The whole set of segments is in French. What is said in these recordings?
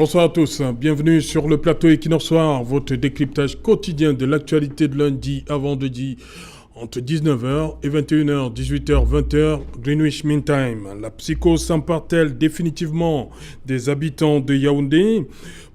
Bonsoir à tous, bienvenue sur le plateau Equinox Soir, votre décryptage quotidien de l'actualité de lundi à vendredi entre 19h et 21h, 18h, 20h, Greenwich Mean Time. La psychose s'empare-t-elle définitivement des habitants de Yaoundé?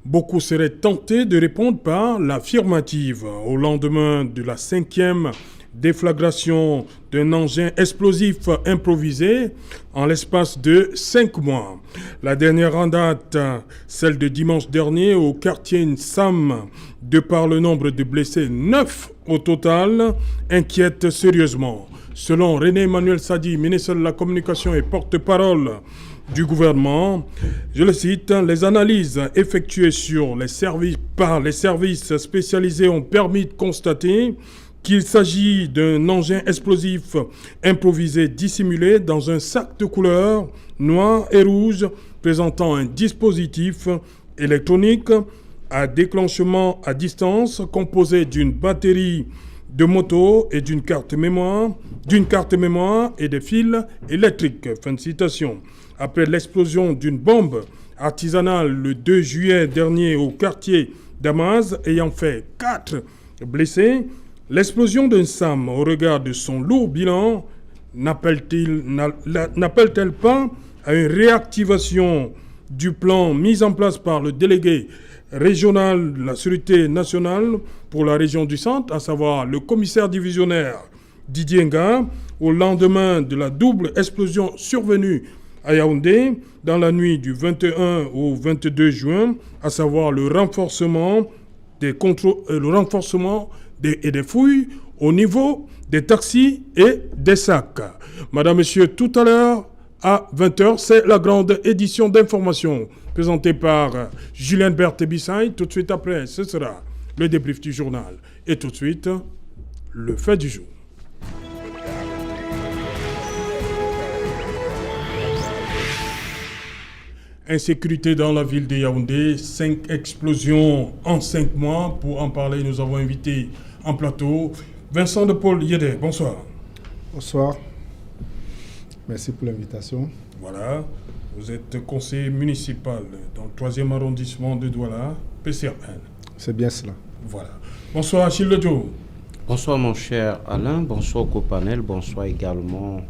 Beaucoup seraient tentés de répondre par l'affirmative. Au lendemain de la 5e déflagration d'un engin explosif improvisé en l'espace de 5 mois. La dernière en date, celle de dimanche dernier au quartier Nsam, de par le nombre de blessés, 9 au total, inquiète sérieusement. Selon René Emmanuel Sadi, ministre de la Communication et porte-parole du gouvernement, je le cite, les analyses effectuées par les services spécialisés ont permis de constater qu'il s'agit d'un engin explosif improvisé dissimulé dans un sac de couleur noir et rouge présentant un dispositif électronique à déclenchement à distance composé d'une batterie de moto et d'une carte mémoire et des fils électriques. Fin de citation. Après l'explosion d'une bombe artisanale le 2 juillet dernier au quartier Damas ayant fait 4 blessés, l'explosion d'un SAM, au regard de son lourd bilan, n'appelle-t-elle pas à une réactivation du plan mis en place par le délégué régional de la sécurité nationale pour la région du centre, à savoir le commissaire divisionnaire Didier Nga, au lendemain de la double explosion survenue à Yaoundé dans la nuit du 21 au 22 juin, à savoir le renforcement des contrôles, et des fouilles au niveau des taxis et des sacs. Madame, Monsieur, tout à l'heure, à 20h, c'est la grande édition d'information présentée par Julien Berthe-Bissaï. Tout de suite après, ce sera le débrief du journal. Et tout de suite, le fait du jour. Insécurité dans la ville de Yaoundé, 5 explosions en 5 mois. Pour en parler, nous avons invité en plateau Vincent de Paul Yédé. Bonsoir. Bonsoir. Merci pour l'invitation. Voilà. Vous êtes conseiller municipal dans le 3e arrondissement de Douala, PCRN. C'est bien cela. Voilà. Bonsoir Achille Lejo. Bonsoir mon cher Alain, bonsoir au copanel, bonsoir également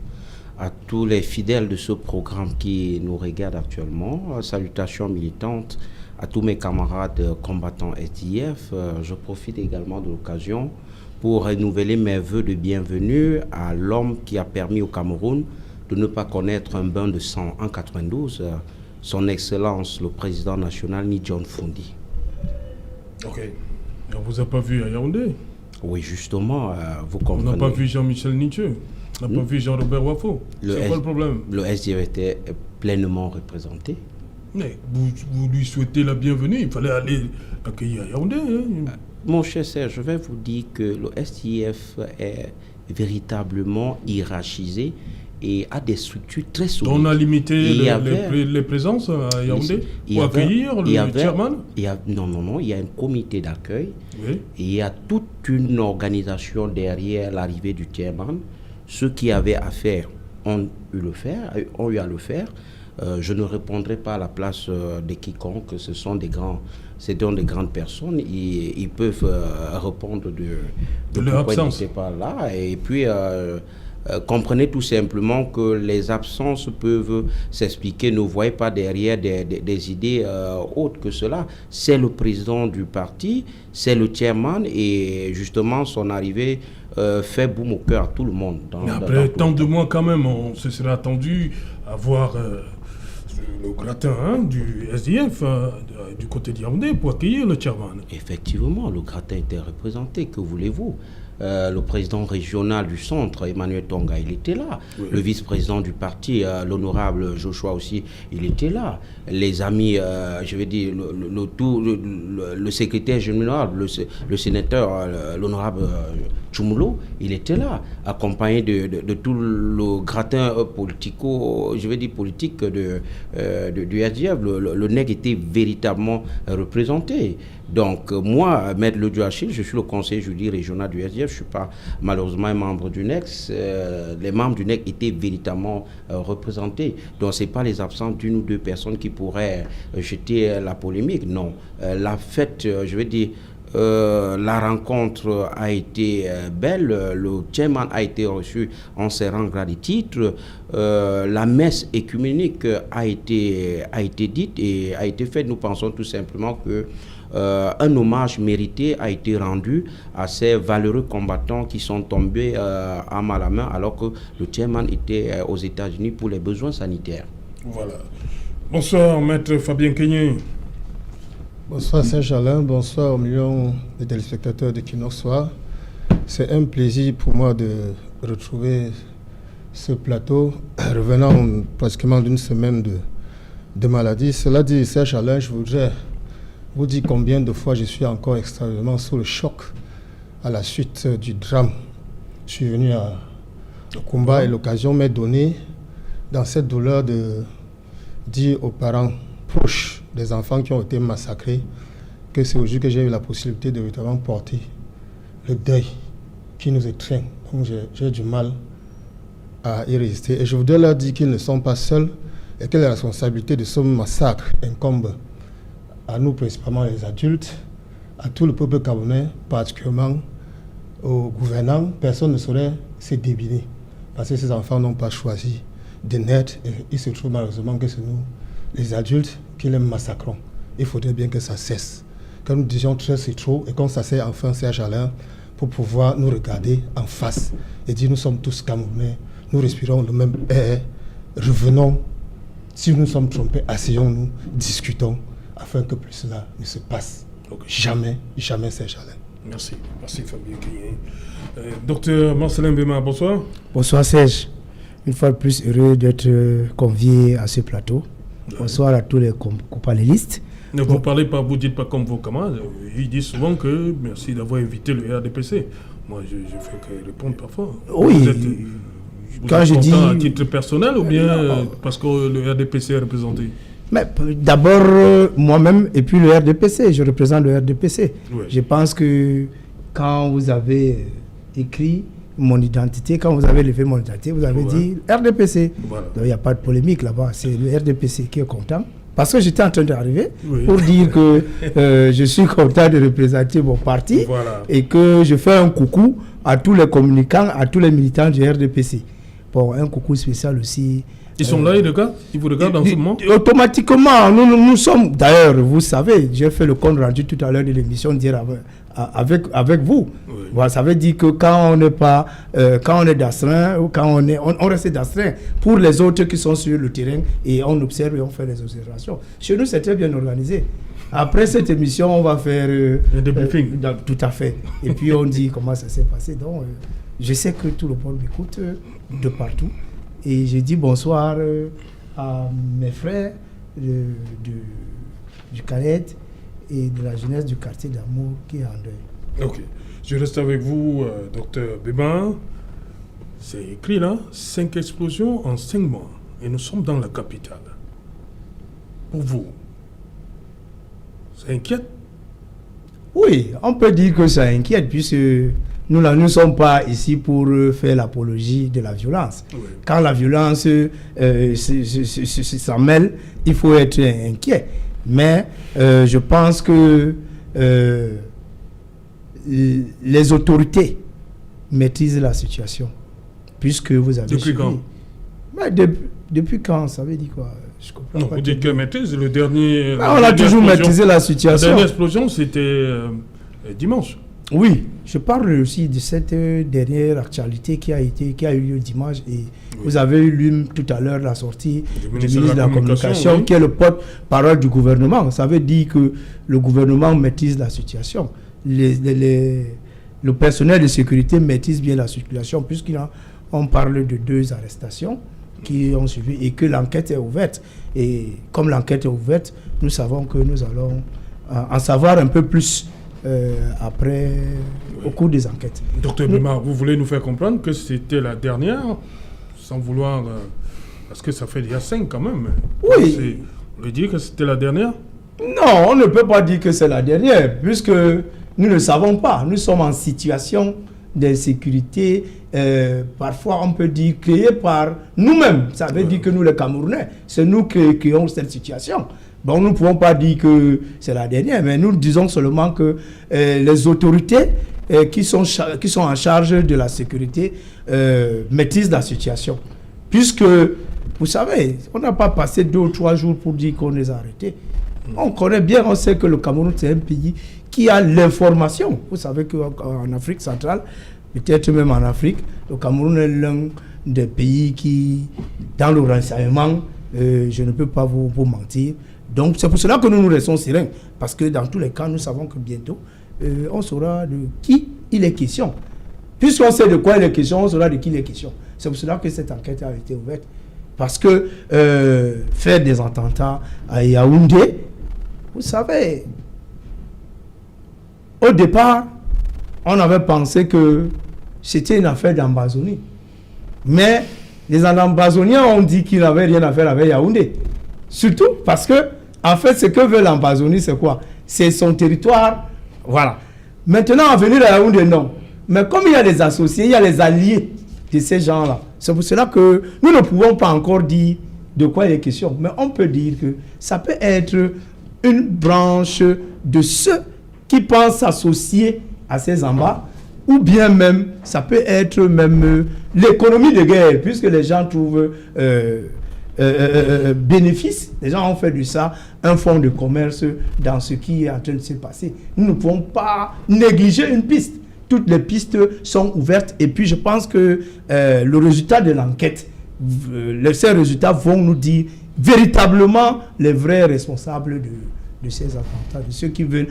à tous les fidèles de ce programme qui nous regardent actuellement. Salutations militantes à tous mes camarades combattants SDF. Je profite également de l'occasion pour renouveler mes vœux de bienvenue à l'homme qui a permis au Cameroun de ne pas connaître un bain de sang en 92, son Excellence le Président national Ni John Fundi. Ok. On ne vous a pas vu à Yaoundé? Oui, justement, vous comprenez. On n'a pas vu Jean-Michel Nietzsche. On n'a pas vu Jean-Robert Wafo. C'est quoi le problème? Le SDF était pleinement représenté. Mais vous lui souhaitez la bienvenue, il fallait aller l'accueillir à Yaoundé. Hein? Mon cher Serge, je vais vous dire que le SDF est véritablement hiérarchisé et a des structures très solides. On a limité les présences à Yaoundé pour accueillir le chairman? Non, il y a un comité d'accueil. Oui. Et il y a toute une organisation derrière l'arrivée du chairman. Ceux qui avaient affaire ont eu à le faire. Je ne répondrai pas à la place de quiconque. Ce sont des grandes personnes. Ils peuvent répondre de leur absence. Ils n'étaient pas là. Et puis, comprenez tout simplement que les absences peuvent s'expliquer. Ne voyez pas derrière des idées autres que cela. C'est le président du parti, c'est le chairman, et justement son arrivée fait boum au cœur à tout le monde. Mais après tant de mois quand même, on se serait attendu à voir le gratin du SDF du côté d'Yaoundé pour accueillir le chairman. Effectivement, le gratin était représenté, que voulez-vous? Le président régional du centre, Emmanuel Tonga, il était là. Oui. Le vice-président du parti, l'honorable Joshua aussi, il était là. Les amis, je vais dire, le secrétaire général, le sénateur, l'honorable Tchumulo, il était là, accompagné de tout le gratin politique du SDF. Le nègre était véritablement représenté. Donc, moi, Maître Lodjo-Achille, je suis le conseiller juridique régional du SDF. Je ne suis pas malheureusement un membre du NEC. Les membres du NEC étaient véritablement représentés. Donc, ce n'est pas les absences d'une ou deux personnes qui pourraient jeter la polémique. Non. La fête, je vais dire, la rencontre a été belle. Le chairman a été reçu en serrant grade et titre. La messe écuménique a été dite et a été faite. Nous pensons tout simplement que un hommage mérité a été rendu à ces valeureux combattants qui sont tombés à mal à main alors que le chairman était aux États-Unis pour les besoins sanitaires. Voilà. Bonsoir, Maître Fabien Kenyé. Bonsoir Saint-Jalin, bonsoir aux millions de téléspectateurs de Kinox Soir. C'est un plaisir pour moi de retrouver ce plateau, revenant pratiquement d'une semaine de maladie. Cela dit, Saint-Jalin, je voudrais vous dire combien de fois je suis encore extrêmement sous le choc à la suite du drame. Je suis venu à Kumba et l'occasion m'est donnée, dans cette douleur, de dire aux parents proches des enfants qui ont été massacrés que c'est aujourd'hui que j'ai eu la possibilité de véritablement porter le deuil qui nous étreint. Donc j'ai du mal à y résister. Et je voudrais leur dire qu'ils ne sont pas seuls et que la responsabilité de ce massacre incombe à nous, principalement les adultes, à tout le peuple camerounais, particulièrement aux gouvernants. Personne ne saurait se débiner parce que ces enfants n'ont pas choisi de naître et il se trouve malheureusement que c'est nous, les adultes, qui les massacrons. Il faudrait bien que ça cesse. Que nous disions très c'est trop et qu'on s'asseye enfin Serge Alain pour pouvoir nous regarder en face et dire nous sommes tous Camerounais, nous respirons le même air, revenons. Si nous sommes trompés, asseyons-nous, discutons afin que plus cela ne se passe. Okay. Jamais, jamais Serge Alain. Merci Fabien Kenyé. Docteur Marcelin Bema, bonsoir. Bonsoir Serge. Une fois de plus, heureux d'être convié à ce plateau. Bonsoir à tous les co-panélistes. Ne vous parlez pas, vous dites pas comme vos camarades. Ils disent souvent que merci d'avoir invité le RDPC. Moi, je fais que répondre parfois. Oui. Vous êtes content à titre personnel ou bien parce que le RDPC est représenté? Mais d'abord, moi-même et puis le RDPC. Je représente le RDPC. Ouais. Je pense que quand vous avez écrit mon identité, quand vous avez levé mon identité, vous avez dit RDPC. Voilà. Donc il n'y a pas de polémique là-bas. C'est le RDPC qui est content. Parce que j'étais en train d'arriver pour dire que je suis content de représenter mon parti et que je fais un coucou à tous les communicants, à tous les militants du RDPC. Bon, un coucou spécial aussi. Ils sont là, ils vous regardent en ce moment? Automatiquement, nous sommes, d'ailleurs, vous savez, j'ai fait le compte rendu tout à l'heure de l'émission d'hier avec vous. Oui. Voilà, ça veut dire que quand on n'est pas, quand on est d'astreint, ou quand on reste d'astreint pour les autres qui sont sur le terrain et on observe et on fait les observations. Chez nous, c'est très bien organisé. Après cette émission, on va faire un débriefing. Tout à fait. Et puis on dit comment ça s'est passé. Donc, je sais que tout le monde m'écoute de partout. Et je dis bonsoir à mes frères du Calais et de la jeunesse du quartier d'Amour qui est en deuil. Ok. Je reste avec vous, docteur Bema. C'est écrit là, 5 explosions en 5 mois. Et nous sommes dans la capitale. Pour vous, ça inquiète? Oui, on peut dire que ça inquiète puisque nous ne sommes pas ici pour faire l'apologie de la violence. Oui. Quand la violence s'en mêle, il faut être inquiet. Mais je pense que les autorités maîtrisent la situation. Puisque vous avez... Depuis quand? Depuis quand? Ça veut dire quoi? Je comprends non, pas. Vous dites que maîtrise. Le dernier... on a toujours maîtrisé la situation. La dernière explosion, c'était dimanche. Oui, je parle aussi de cette dernière actualité qui a eu lieu dimanche et vous avez lu tout à l'heure la sortie du ministre de la Communication qui est le porte-parole du gouvernement. Ça veut dire que le gouvernement maîtrise la situation. Le personnel de sécurité maîtrise bien la situation puisqu'on parle de 2 arrestations qui ont suivi et que l'enquête est ouverte. Et comme l'enquête est ouverte, nous savons que nous allons en savoir un peu plus après, au cours des enquêtes. Docteur Bema, vous voulez nous faire comprendre que c'était la dernière, sans vouloir... parce que ça fait déjà 5 quand même. Oui. Vous voulez dire que c'était la dernière? Non, on ne peut pas dire que c'est la dernière, puisque nous ne savons pas. Nous sommes en situation d'insécurité, parfois on peut dire créée par nous-mêmes. Ça veut dire que nous, les Camerounais, c'est nous qui créons cette situation. Bon, nous ne pouvons pas dire que c'est la dernière, mais nous disons seulement que les autorités qui sont en charge de la sécurité maîtrisent la situation. Puisque, vous savez, on n'a pas passé 2 ou 3 jours pour dire qu'on les a arrêtés. On connaît bien, on sait que le Cameroun, c'est un pays qui a l'information. Vous savez qu'en Afrique centrale, peut-être même en Afrique, le Cameroun est l'un des pays qui, dans le renseignement, je ne peux pas vous mentir. Donc, c'est pour cela que nous restons sereins. Parce que dans tous les cas, nous savons que bientôt, on saura de qui il est question. Puisqu'on sait de quoi il est question, on saura de qui il est question. C'est pour cela que cette enquête a été ouverte. Parce que faire des attentats à Yaoundé, vous savez, au départ, on avait pensé que c'était une affaire d'Ambazonie. Mais les Ambazoniens ont dit qu'ils n'avaient rien à faire avec Yaoundé. Surtout parce que, en fait, ce que veut l'Ambazonie, c'est quoi? C'est son territoire. Voilà. Maintenant, en venir à Yaoundé, non. Mais comme il y a des associés, il y a les alliés de ces gens-là. C'est pour cela que nous ne pouvons pas encore dire de quoi il est question. Mais on peut dire que ça peut être une branche de ceux qui pensent s'associer à ces embats, ou bien même, ça peut être même l'économie de guerre, puisque les gens trouvent bénéfice. Les gens ont fait de ça un fonds de commerce dans ce qui est en train de se passer. Nous ne pouvons pas négliger une piste. Toutes les pistes sont ouvertes et puis je pense que le résultat de l'enquête, ces résultats vont nous dire véritablement les vrais responsables de ces attentats, de ceux qui veulent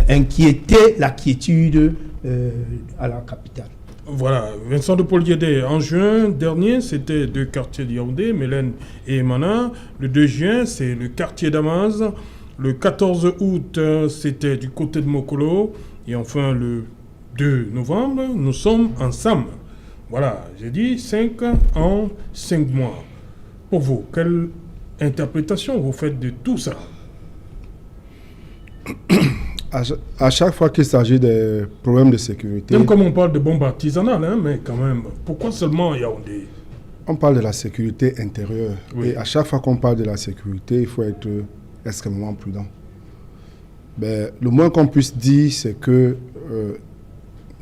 inquiéter la quiétude à la capitale. Voilà, Vincent de Paul-Diédé, en juin dernier, c'était 2 quartiers de Yaoundé, Mélène et Mana. Le 2 juin, c'est le quartier d'Amaz. Le 14 août, c'était du côté de Mokolo. Et enfin, le 2 novembre, nous sommes ensemble. Voilà, j'ai dit 5 en 5 mois. Pour vous, quelle interprétation vous faites de tout ça? À chaque fois qu'il s'agit des problèmes de sécurité... Même comme on parle de bombes artisanales, hein, mais quand même, pourquoi seulement Yaoundé? On parle de la sécurité intérieure. Oui. Et à chaque fois qu'on parle de la sécurité, il faut être extrêmement prudent. Ben, le moins qu'on puisse dire, c'est que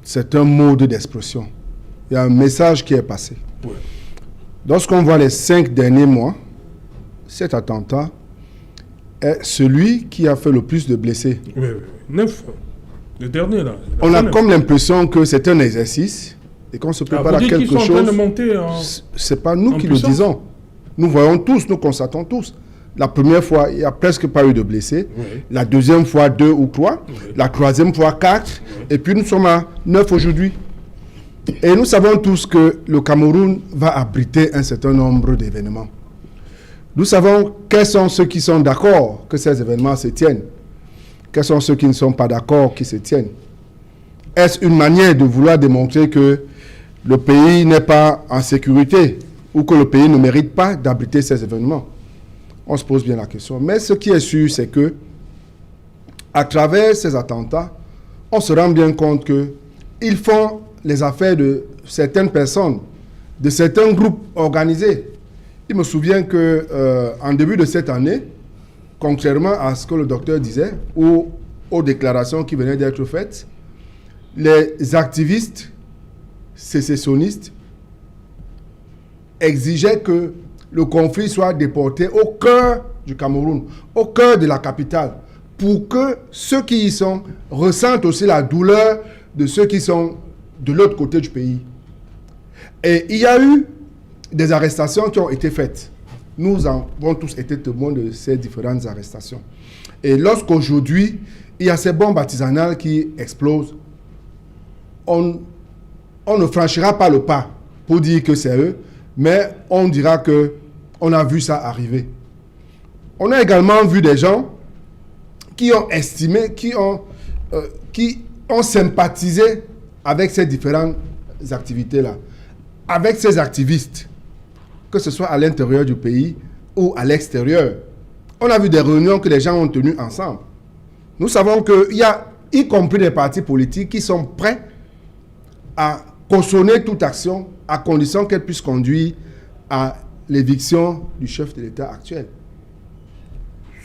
c'est un mode d'expression. Il y a un message qui est passé. Oui. Lorsqu'on voit les 5 derniers mois, cet attentat est celui qui a fait le plus de blessés. Oui, 9. Le dernier, là. On a comme l'impression que c'est un exercice et qu'on se prépare à quelque chose. Sont en train de monter en... C'est pas nous qui le disons. Nous voyons tous, nous constatons tous. La première fois, il n'y a presque pas eu de blessés. Oui. La deuxième fois, 2 ou 3. Oui. La troisième fois, 4. Oui. Et puis nous sommes à 9 aujourd'hui. Et nous savons tous que le Cameroun va abriter un certain nombre d'événements. Nous savons quels sont ceux qui sont d'accord que ces événements se tiennent. Quels sont ceux qui ne sont pas d'accord qui se tiennent. Est-ce une manière de vouloir démontrer que le pays n'est pas en sécurité ou que le pays ne mérite pas d'abriter ces événements? On se pose bien la question. Mais ce qui est sûr, c'est que à travers ces attentats, on se rend bien compte qu'ils font les affaires de certaines personnes, de certains groupes organisés. Il me souvient qu'en début de cette année, contrairement à ce que le docteur disait, ou aux déclarations qui venaient d'être faites, les activistes sécessionnistes exigeaient que le conflit soit déporté au cœur du Cameroun, au cœur de la capitale, pour que ceux qui y sont ressentent aussi la douleur de ceux qui sont de l'autre côté du pays. Et il y a eu des arrestations qui ont été faites. Nous avons tous été témoins de ces différentes arrestations. Et lorsqu'aujourd'hui, il y a ces bombes artisanales qui explosent, on ne franchira pas le pas pour dire que c'est eux, mais on dira qu'on a vu ça arriver. On a également vu des gens qui ont estimé, qui ont sympathisé avec ces différentes activités-là, avec ces activistes, que ce soit à l'intérieur du pays ou à l'extérieur. On a vu des réunions que les gens ont tenues ensemble. Nous savons qu'il y a, y compris des partis politiques, qui sont prêts à cautionner toute action à condition qu'elle puisse conduire à l'éviction du chef de l'État actuel.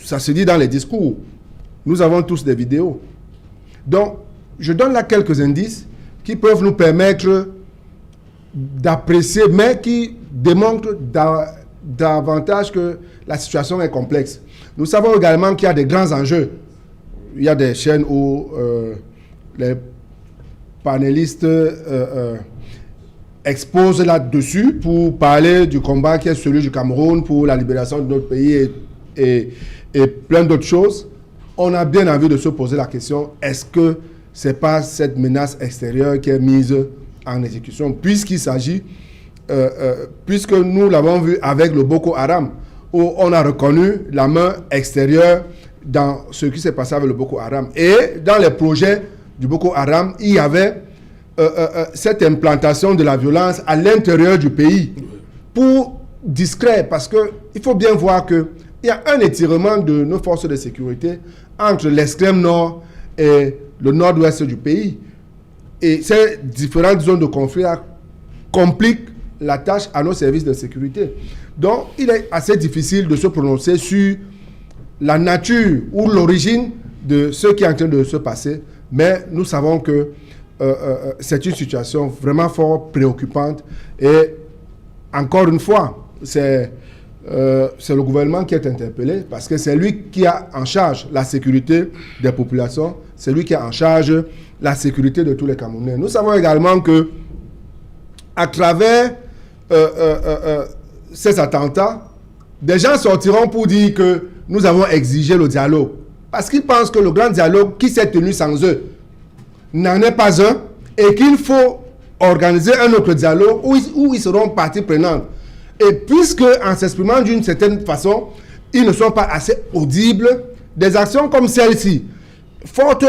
Ça se dit dans les discours. Nous avons tous des vidéos. Donc, je donne là quelques indices qui peuvent nous permettre d'apprécier, mais qui démontrent davantage que la situation est complexe. Nous savons également qu'il y a des grands enjeux. Il y a des chaînes où les panélistes exposent là-dessus pour parler du combat qui est celui du Cameroun pour la libération de notre pays et plein d'autres choses. On a bien envie de se poser la question, est-ce que ce n'est pas cette menace extérieure qui est mise en exécution, puisqu'il s'agit, puisque nous l'avons vu avec le Boko Haram, où on a reconnu la main extérieure dans ce qui s'est passé avec le Boko Haram. Et dans les projets du Boko Haram, il y avait cette implantation de la violence à l'intérieur du pays, pour discret, parce qu'il faut bien voir qu'il y a un étirement de nos forces de sécurité entre l'extrême nord et le nord-ouest du pays. Et ces différentes zones de conflit compliquent la tâche à nos services de sécurité. Donc, il est assez difficile de se prononcer sur la nature ou l'origine de ce qui est en train de se passer. Mais nous savons que c'est une situation vraiment fort préoccupante. Et encore une fois, c'est le gouvernement qui est interpellé parce que c'est lui qui a en charge la sécurité des populations, c'est lui qui a en charge la sécurité de tous les Camerounais. Nous savons également que à travers ces attentats, des gens sortiront pour dire que nous avons exigé le dialogue. Parce qu'ils pensent que le grand dialogue qui s'est tenu sans eux n'en est pas un et qu'il faut organiser un autre dialogue où ils seront partie prenante. Et puisque, en s'exprimant d'une certaine façon, ils ne sont pas assez audibles, des actions comme celle-ci, fortes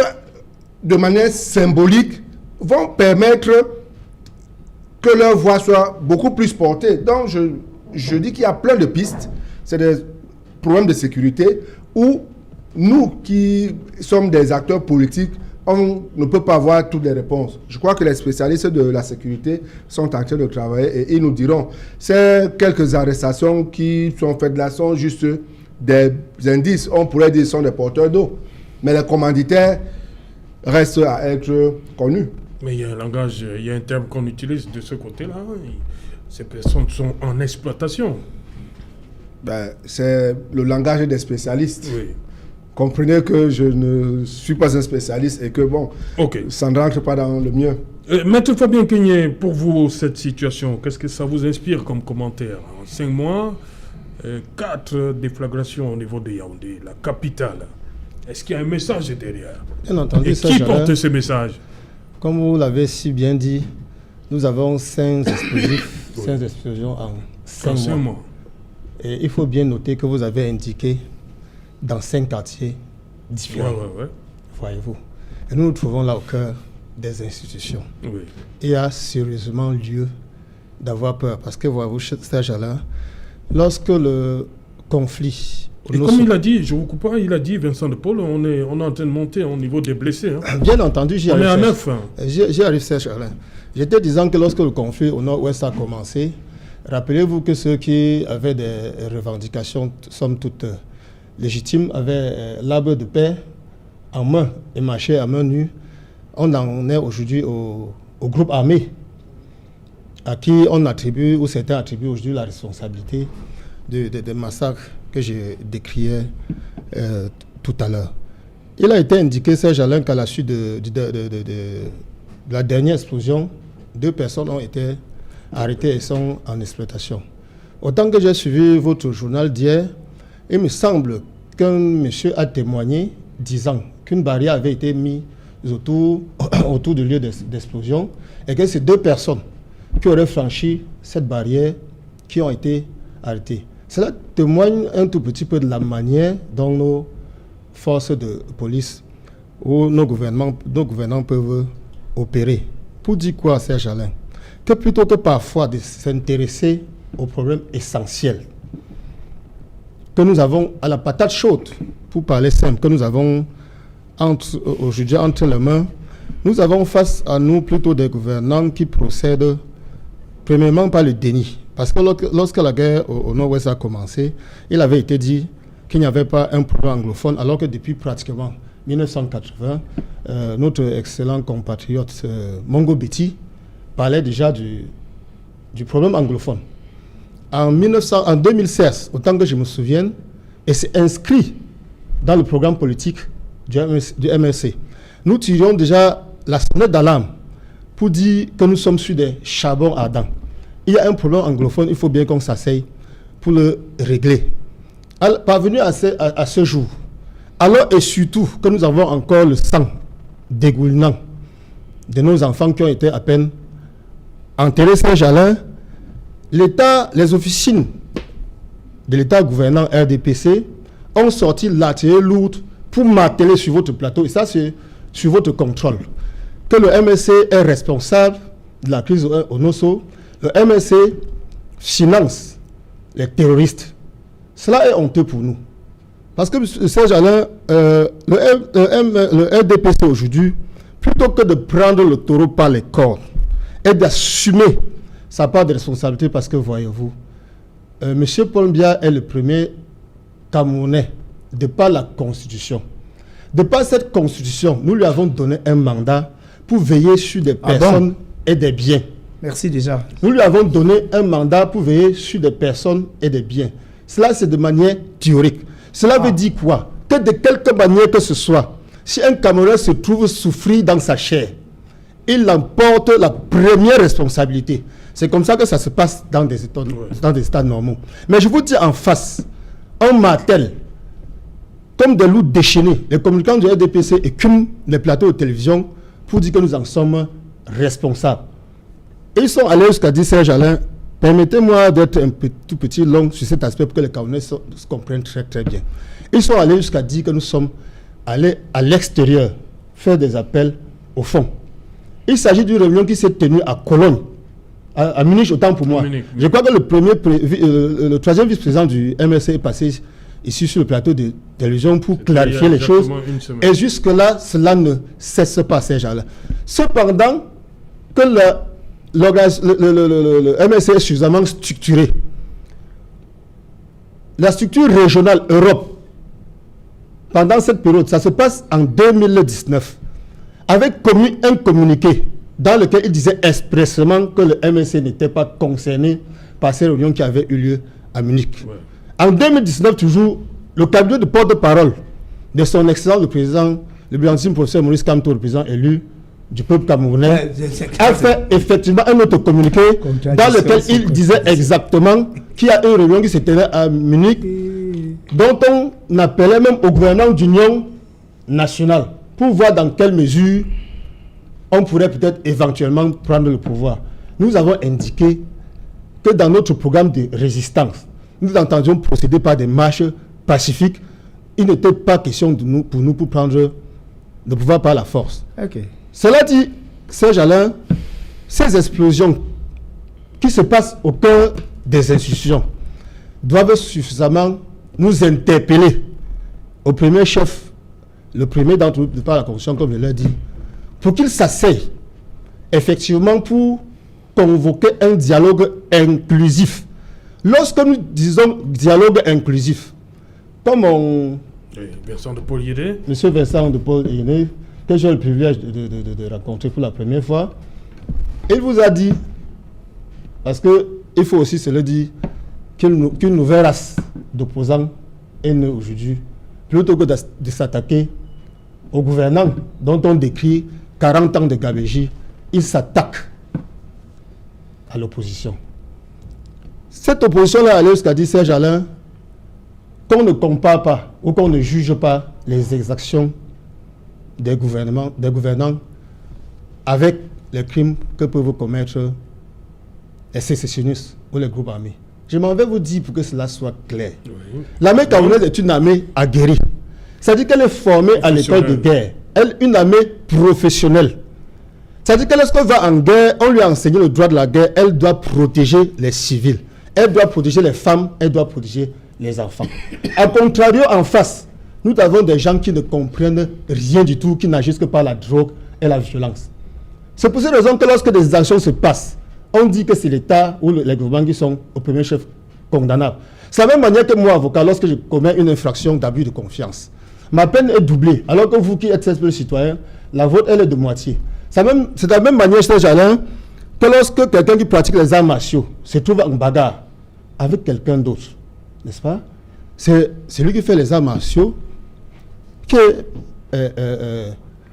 de manière symbolique, vont permettre que leur voix soit beaucoup plus portée. Donc, je dis qu'il y a plein de pistes. C'est des problèmes de sécurité où nous, qui sommes des acteurs politiques, on ne peut pas avoir toutes les réponses. Je crois que les spécialistes de la sécurité sont en train de travailler et ils nous diront. Ces quelques arrestations qui sont faites là sont juste des indices. On pourrait dire qu'ils sont des porteurs d'eau. Mais les commanditaires restent à être connus. Mais il y a un langage, il y a un terme qu'on utilise de ce côté-là. Ces personnes sont en exploitation. C'est le langage des spécialistes. Oui. Comprenez que je ne suis pas un spécialiste et que ça ne rentre pas dans le mien. Maître Fabien Kenyé, pour vous, cette situation, qu'est-ce que ça vous inspire comme commentaire? En 5 mois, 4 déflagrations au niveau de Yaoundé, la capitale. Est-ce qu'il y a un message derrière? Bien entendu, et qui porte ce message? Comme vous l'avez si bien dit, nous avons 5 explosifs, 5 explosions en 5 mois. Et il faut bien noter que vous avez indiqué dans 5 quartiers différents. Voyez-vous. Et nous nous trouvons là au cœur des institutions. Oui. Il y a sérieusement lieu d'avoir peur. Parce que, voyez-vous, Serge Alain, lorsque le conflit... Et comme il a dit, je ne vous coupe pas, il a dit, Vincent de Paul, on est en train de monter au niveau des blessés. Hein. Bien entendu, j'y arrive. On est à 9. J'y arrive, Serge Alain. J'étais disant que lorsque le conflit au nord-ouest a commencé, rappelez-vous que ceux qui avaient des revendications, somme toute légitimes, avaient l'arbre de paix en main et marchaient à main nue. On en est aujourd'hui au groupe armé à qui on attribue, ou certains attribuent aujourd'hui la responsabilité des massacres que j'ai décriés tout à l'heure. Il a été indiqué, Serge Alain, qu'à la suite de la dernière explosion, 2 personnes ont été arrêtées et sont en exploitation. Autant que j'ai suivi votre journal d'hier, il me semble qu'un monsieur a témoigné disant qu'une barrière avait été mise autour du lieu d'explosion et que c'est 2 personnes qui auraient franchi cette barrière qui ont été arrêtées. Cela témoigne un tout petit peu de la manière dont nos forces de police ou nos gouvernants peuvent opérer. Pour dire quoi, Serge Alain? Que plutôt que parfois de s'intéresser aux problèmes essentiels, que nous avons à la patate chaude, pour parler simple, que nous avons aujourd'hui entre les mains, nous avons face à nous plutôt des gouvernants qui procèdent premièrement par le déni. Parce que lorsque la guerre au Nord-Ouest a commencé, il avait été dit qu'il n'y avait pas un problème anglophone, alors que depuis pratiquement 1980, notre excellent compatriote Mongo Betty parlait déjà du problème anglophone. En 2016, autant que je me souvienne, et c'est inscrit dans le programme politique du MRC, nous tirions déjà la sonnette d'alarme pour dire que nous sommes sur des charbons ardents. Il y a un problème anglophone, il faut bien qu'on s'asseye pour le régler. Parvenu à ce jour, alors et surtout que nous avons encore le sang dégoulinant de nos enfants qui ont été à peine enterrés Saint-Jalin, les officines de l'État gouvernant RDPC ont sorti l'artillerie lourde pour marteler sur votre plateau, et ça c'est sur votre contrôle, que le MSC est responsable de la crise au Nosso, le MSC finance les terroristes. Cela est honteux pour nous. Parce que, M. Saint-Jalin, le RDPC aujourd'hui, plutôt que de prendre le taureau par les cornes et d'assumer sa part de responsabilité, parce que, voyez-vous, M. Paul Biya est le premier Camerounais, de par la Constitution. De par cette Constitution, nous lui avons donné un mandat pour veiller sur des personnes et des biens. Merci déjà. Nous lui avons donné un mandat pour veiller sur des personnes et des biens. Cela, c'est de manière théorique. Cela veut dire quoi? Que de quelque manière que ce soit, si un Camerounais se trouve souffrir dans sa chair, il emporte la première responsabilité. C'est comme ça que ça se passe dans des états normaux. Mais je vous dis en face, on martèle comme des loups déchaînés. Les communicants du RDPC écument les plateaux de télévision pour dire que nous en sommes responsables. Ils sont allés jusqu'à dire, Serge Alain, permettez-moi d'être un tout petit long sur cet aspect pour que les Camerounais se comprennent très très bien. Ils sont allés jusqu'à dire que nous sommes allés à l'extérieur faire des appels au fond. Il s'agit d'une réunion qui s'est tenue à Cologne, à Munich, autant pour moi. Munich, oui. Je crois que le troisième vice-président du MRC est passé ici sur le plateau de télévision pour clarifier les choses. Et jusque-là, cela ne cesse pas, ces gens-là. Cependant, que le MRC est suffisamment structuré. La structure régionale Europe, pendant cette période, ça se passe en 2019, avec commis un communiqué dans lequel il disait expressément que le MRC n'était pas concerné par ces réunions qui avaient eu lieu à Munich. Ouais. En 2019, toujours, le cabinet de porte-parole de son excellent le président, le brillantissime professeur Maurice Kamto, le président élu du peuple camerounais, a fait effectivement un autre communiqué dans lequel il disait exactement qu'il y a une réunion qui s'est tenue à Munich, dont on appelait même au gouvernement d'union nationale pour voir dans quelle mesure on pourrait peut-être éventuellement prendre le pouvoir. Nous avons indiqué que dans notre programme de résistance, nous entendions procéder par des marches pacifiques. Il n'était pas question de nous, pour prendre le pouvoir par la force. Okay. Cela dit, Serge Alain, ces explosions qui se passent au cœur des institutions doivent suffisamment nous interpeller au premier chef, le premier d'entre nous, par la Constitution, comme je l'ai dit, pour qu'il s'asseye effectivement pour convoquer un dialogue inclusif. Lorsque nous disons dialogue inclusif, comme Vincent de Paul Yéné, Monsieur Vincent de Paul Yéné, que j'ai le privilège de rencontrer pour la première fois, il vous a dit, parce qu'il faut aussi se le dire, qu'une nouvelle race d'opposants est née aujourd'hui, plutôt que de s'attaquer aux gouvernants dont on décrit 40 ans de gabegie, il s'attaque à l'opposition. Cette opposition-là allait jusqu'à dire, Serge Alain, qu'on ne compare pas ou qu'on ne juge pas les exactions des gouvernants avec les crimes que peuvent commettre les sécessionnistes ou les groupes armés. Je m'en vais vous dire pour que cela soit clair. Oui. L'armée camerounaise est une armée aguerrie. C'est-à-dire qu'elle est formée à l'école de guerre. Elle est une armée professionnelle. C'est-à-dire que lorsqu'on va en guerre, on lui a enseigné le droit de la guerre, elle doit protéger les civils. Elle doit protéger les femmes, elle doit protéger les enfants. A contrario, en face, nous avons des gens qui ne comprennent rien du tout, qui n'agissent que par la drogue et la violence. C'est pour cette raison que lorsque des actions se passent, on dit que c'est l'État ou les gouvernements qui sont au premier chef condamnables. C'est la même manière que moi, avocat, lorsque je commets une infraction d'abus de confiance, ma peine est doublée, alors que vous qui êtes simple citoyen, la vôtre, elle est de moitié. C'est de la même manière, cher Alain, que lorsque quelqu'un qui pratique les arts martiaux se trouve en bagarre avec quelqu'un d'autre, n'est-ce pas? C'est celui qui fait les arts martiaux qui est,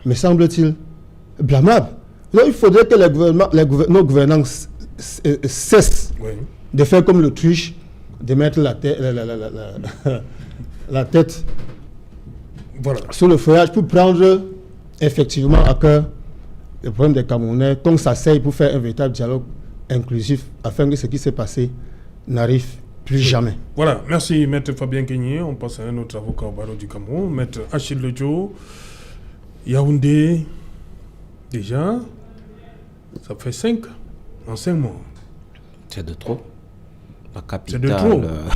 me semble-t-il, blâmable. Donc il faudrait que nos gouvernants cessent de faire comme l'autruche, de mettre la tête sur le feuillage pour prendre effectivement à cœur le problème des Camerounais, qu'on s'asseye pour faire un véritable dialogue inclusif afin que ce qui s'est passé n'arrive plus jamais. Voilà, merci Maître Fabien Kenyé. On passe à un autre avocat au barreau du Cameroun, Maître Achille Lejo. Yaoundé, déjà, ça fait 5 en 5 mois. C'est de trop. La capitale, c'est de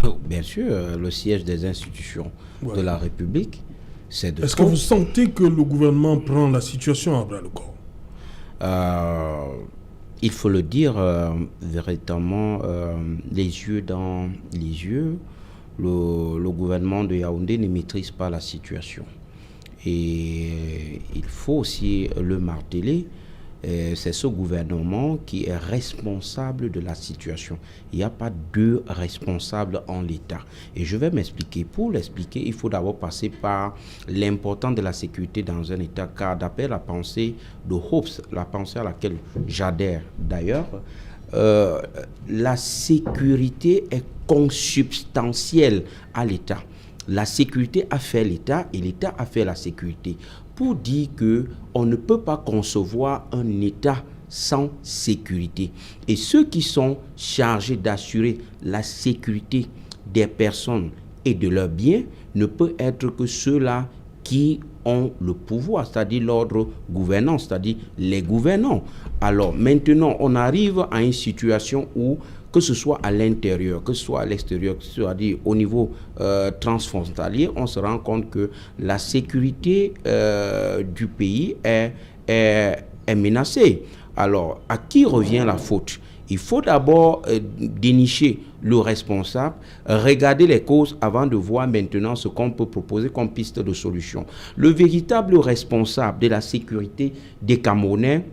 trop. Bien sûr, le siège des institutions de la République, c'est de trop. Est-ce que vous sentez que le gouvernement prend la situation à bras-le-corps? Il faut le dire véritablement, les yeux dans les yeux, le gouvernement de Yaoundé ne maîtrise pas la situation. Et il faut aussi le marteler, c'est ce gouvernement qui est responsable de la situation. Il n'y a pas deux responsables en l'État. Et je vais m'expliquer. Pour l'expliquer, il faut d'abord passer par l'importance de la sécurité dans un État, car d'après la pensée de Hobbes, la pensée à laquelle j'adhère d'ailleurs, la sécurité est consubstantielle à l'État. La sécurité a fait l'État et l'État a fait la sécurité. Pour dire qu'on ne peut pas concevoir un État sans sécurité. Et ceux qui sont chargés d'assurer la sécurité des personnes et de leurs biens ne peuvent être que ceux-là qui ont le pouvoir, c'est-à-dire l'ordre gouvernant, c'est-à-dire les gouvernants. Alors maintenant, on arrive à une situation où, que ce soit à l'intérieur, que ce soit à l'extérieur, c'est-à-dire au niveau transfrontalier, on se rend compte que la sécurité du pays est menacée. Alors, à qui revient la faute? Il faut d'abord dénicher le responsable, regarder les causes avant de voir maintenant ce qu'on peut proposer comme piste de solution. Le véritable responsable de la sécurité des Camerounais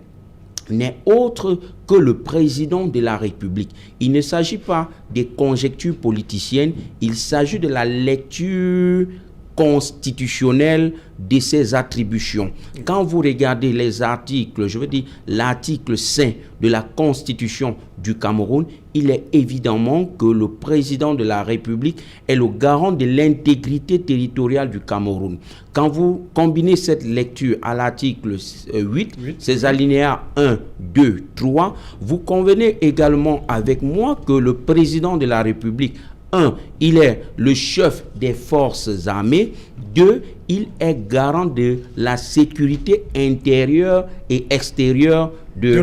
n'est autre que le président de la République. Il ne s'agit pas des conjectures politiciennes, il s'agit de la lecture constitutionnelle de ses attributions. Quand vous regardez les articles, je veux dire l'article 5 de la Constitution du Cameroun, il est évidemment que le président de la République est le garant de l'intégrité territoriale du Cameroun. Quand vous combinez cette lecture à l'article 8, ces alinéas 1, 2, 3, vous convenez également avec moi que le président de la République, 1, il est le chef des forces armées. 2, il est garant de la sécurité intérieure et extérieure de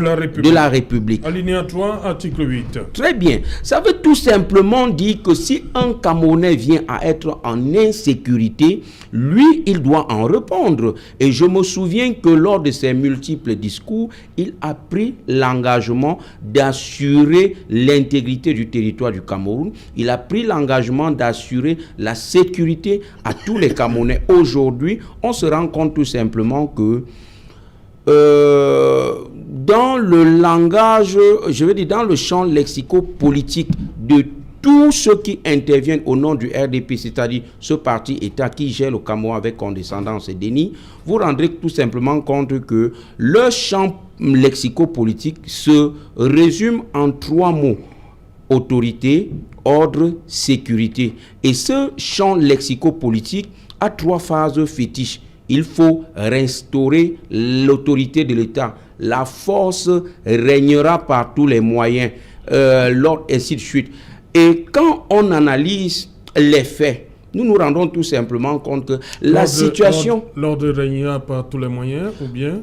la République. Alinéa 3, article 8. Très bien. Ça veut tout simplement dire que si un Camerounais vient à être en insécurité, lui, il doit en répondre. Et je me souviens que lors de ses multiples discours, il a pris l'engagement d'assurer l'intégrité du territoire du Cameroun. Il a pris l'engagement d'assurer la sécurité à tous les Camerounais. Aujourd'hui, on se rend compte tout simplement que dans le langage, je veux dire dans le champ lexico-politique de tous ceux qui interviennent au nom du RDP, c'est-à-dire ce parti-État qui gère le Cameroun avec condescendance et déni, vous rendrez tout simplement compte que le champ lexico-politique se résume en 3 mots: autorité, ordre, sécurité. Et ce champ lexico-politique a 3 phases fétiches. Il faut restaurer l'autorité de l'État. La force régnera par tous les moyens, l'ordre, ainsi de suite. Et quand on analyse les faits, nous nous rendons tout simplement compte que la situation... L'ordre régnera par tous les moyens, ou bien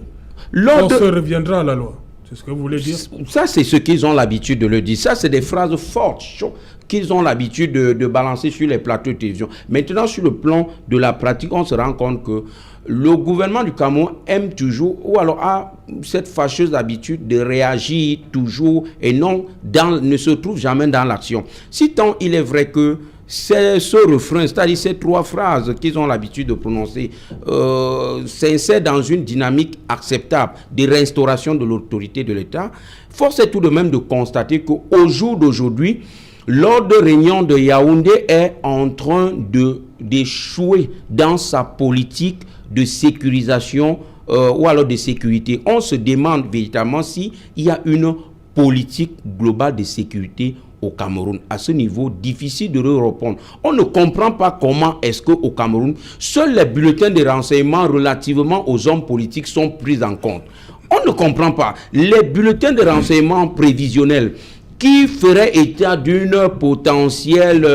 force reviendra à la loi. C'est ce que vous voulez dire? Ça, c'est ce qu'ils ont l'habitude de le dire. Ça, c'est des phrases fortes qu'ils ont l'habitude de balancer sur les plateaux de télévision. Maintenant, sur le plan de la pratique, on se rend compte que le gouvernement du Cameroun aime toujours, ou alors a cette fâcheuse habitude de réagir toujours et ne se trouve jamais dans l'action. Si tant il est vrai que c'est ce refrain, c'est-à-dire ces trois phrases qu'ils ont l'habitude de prononcer, s'insèrent dans une dynamique acceptable de restauration de l'autorité de l'État, force est tout de même de constater qu'au jour d'aujourd'hui, l'ordre régnant de Yaoundé est en train d'échouer dans sa politique de sécurisation ou alors de sécurité. On se demande véritablement s'il y a une politique globale de sécurité au Cameroun. À ce niveau, difficile de répondre. On ne comprend pas comment est-ce qu'au Cameroun, seuls les bulletins de renseignement relativement aux hommes politiques sont pris en compte. On ne comprend pas. Les bulletins de renseignement prévisionnels qui feraient état d'une potentielle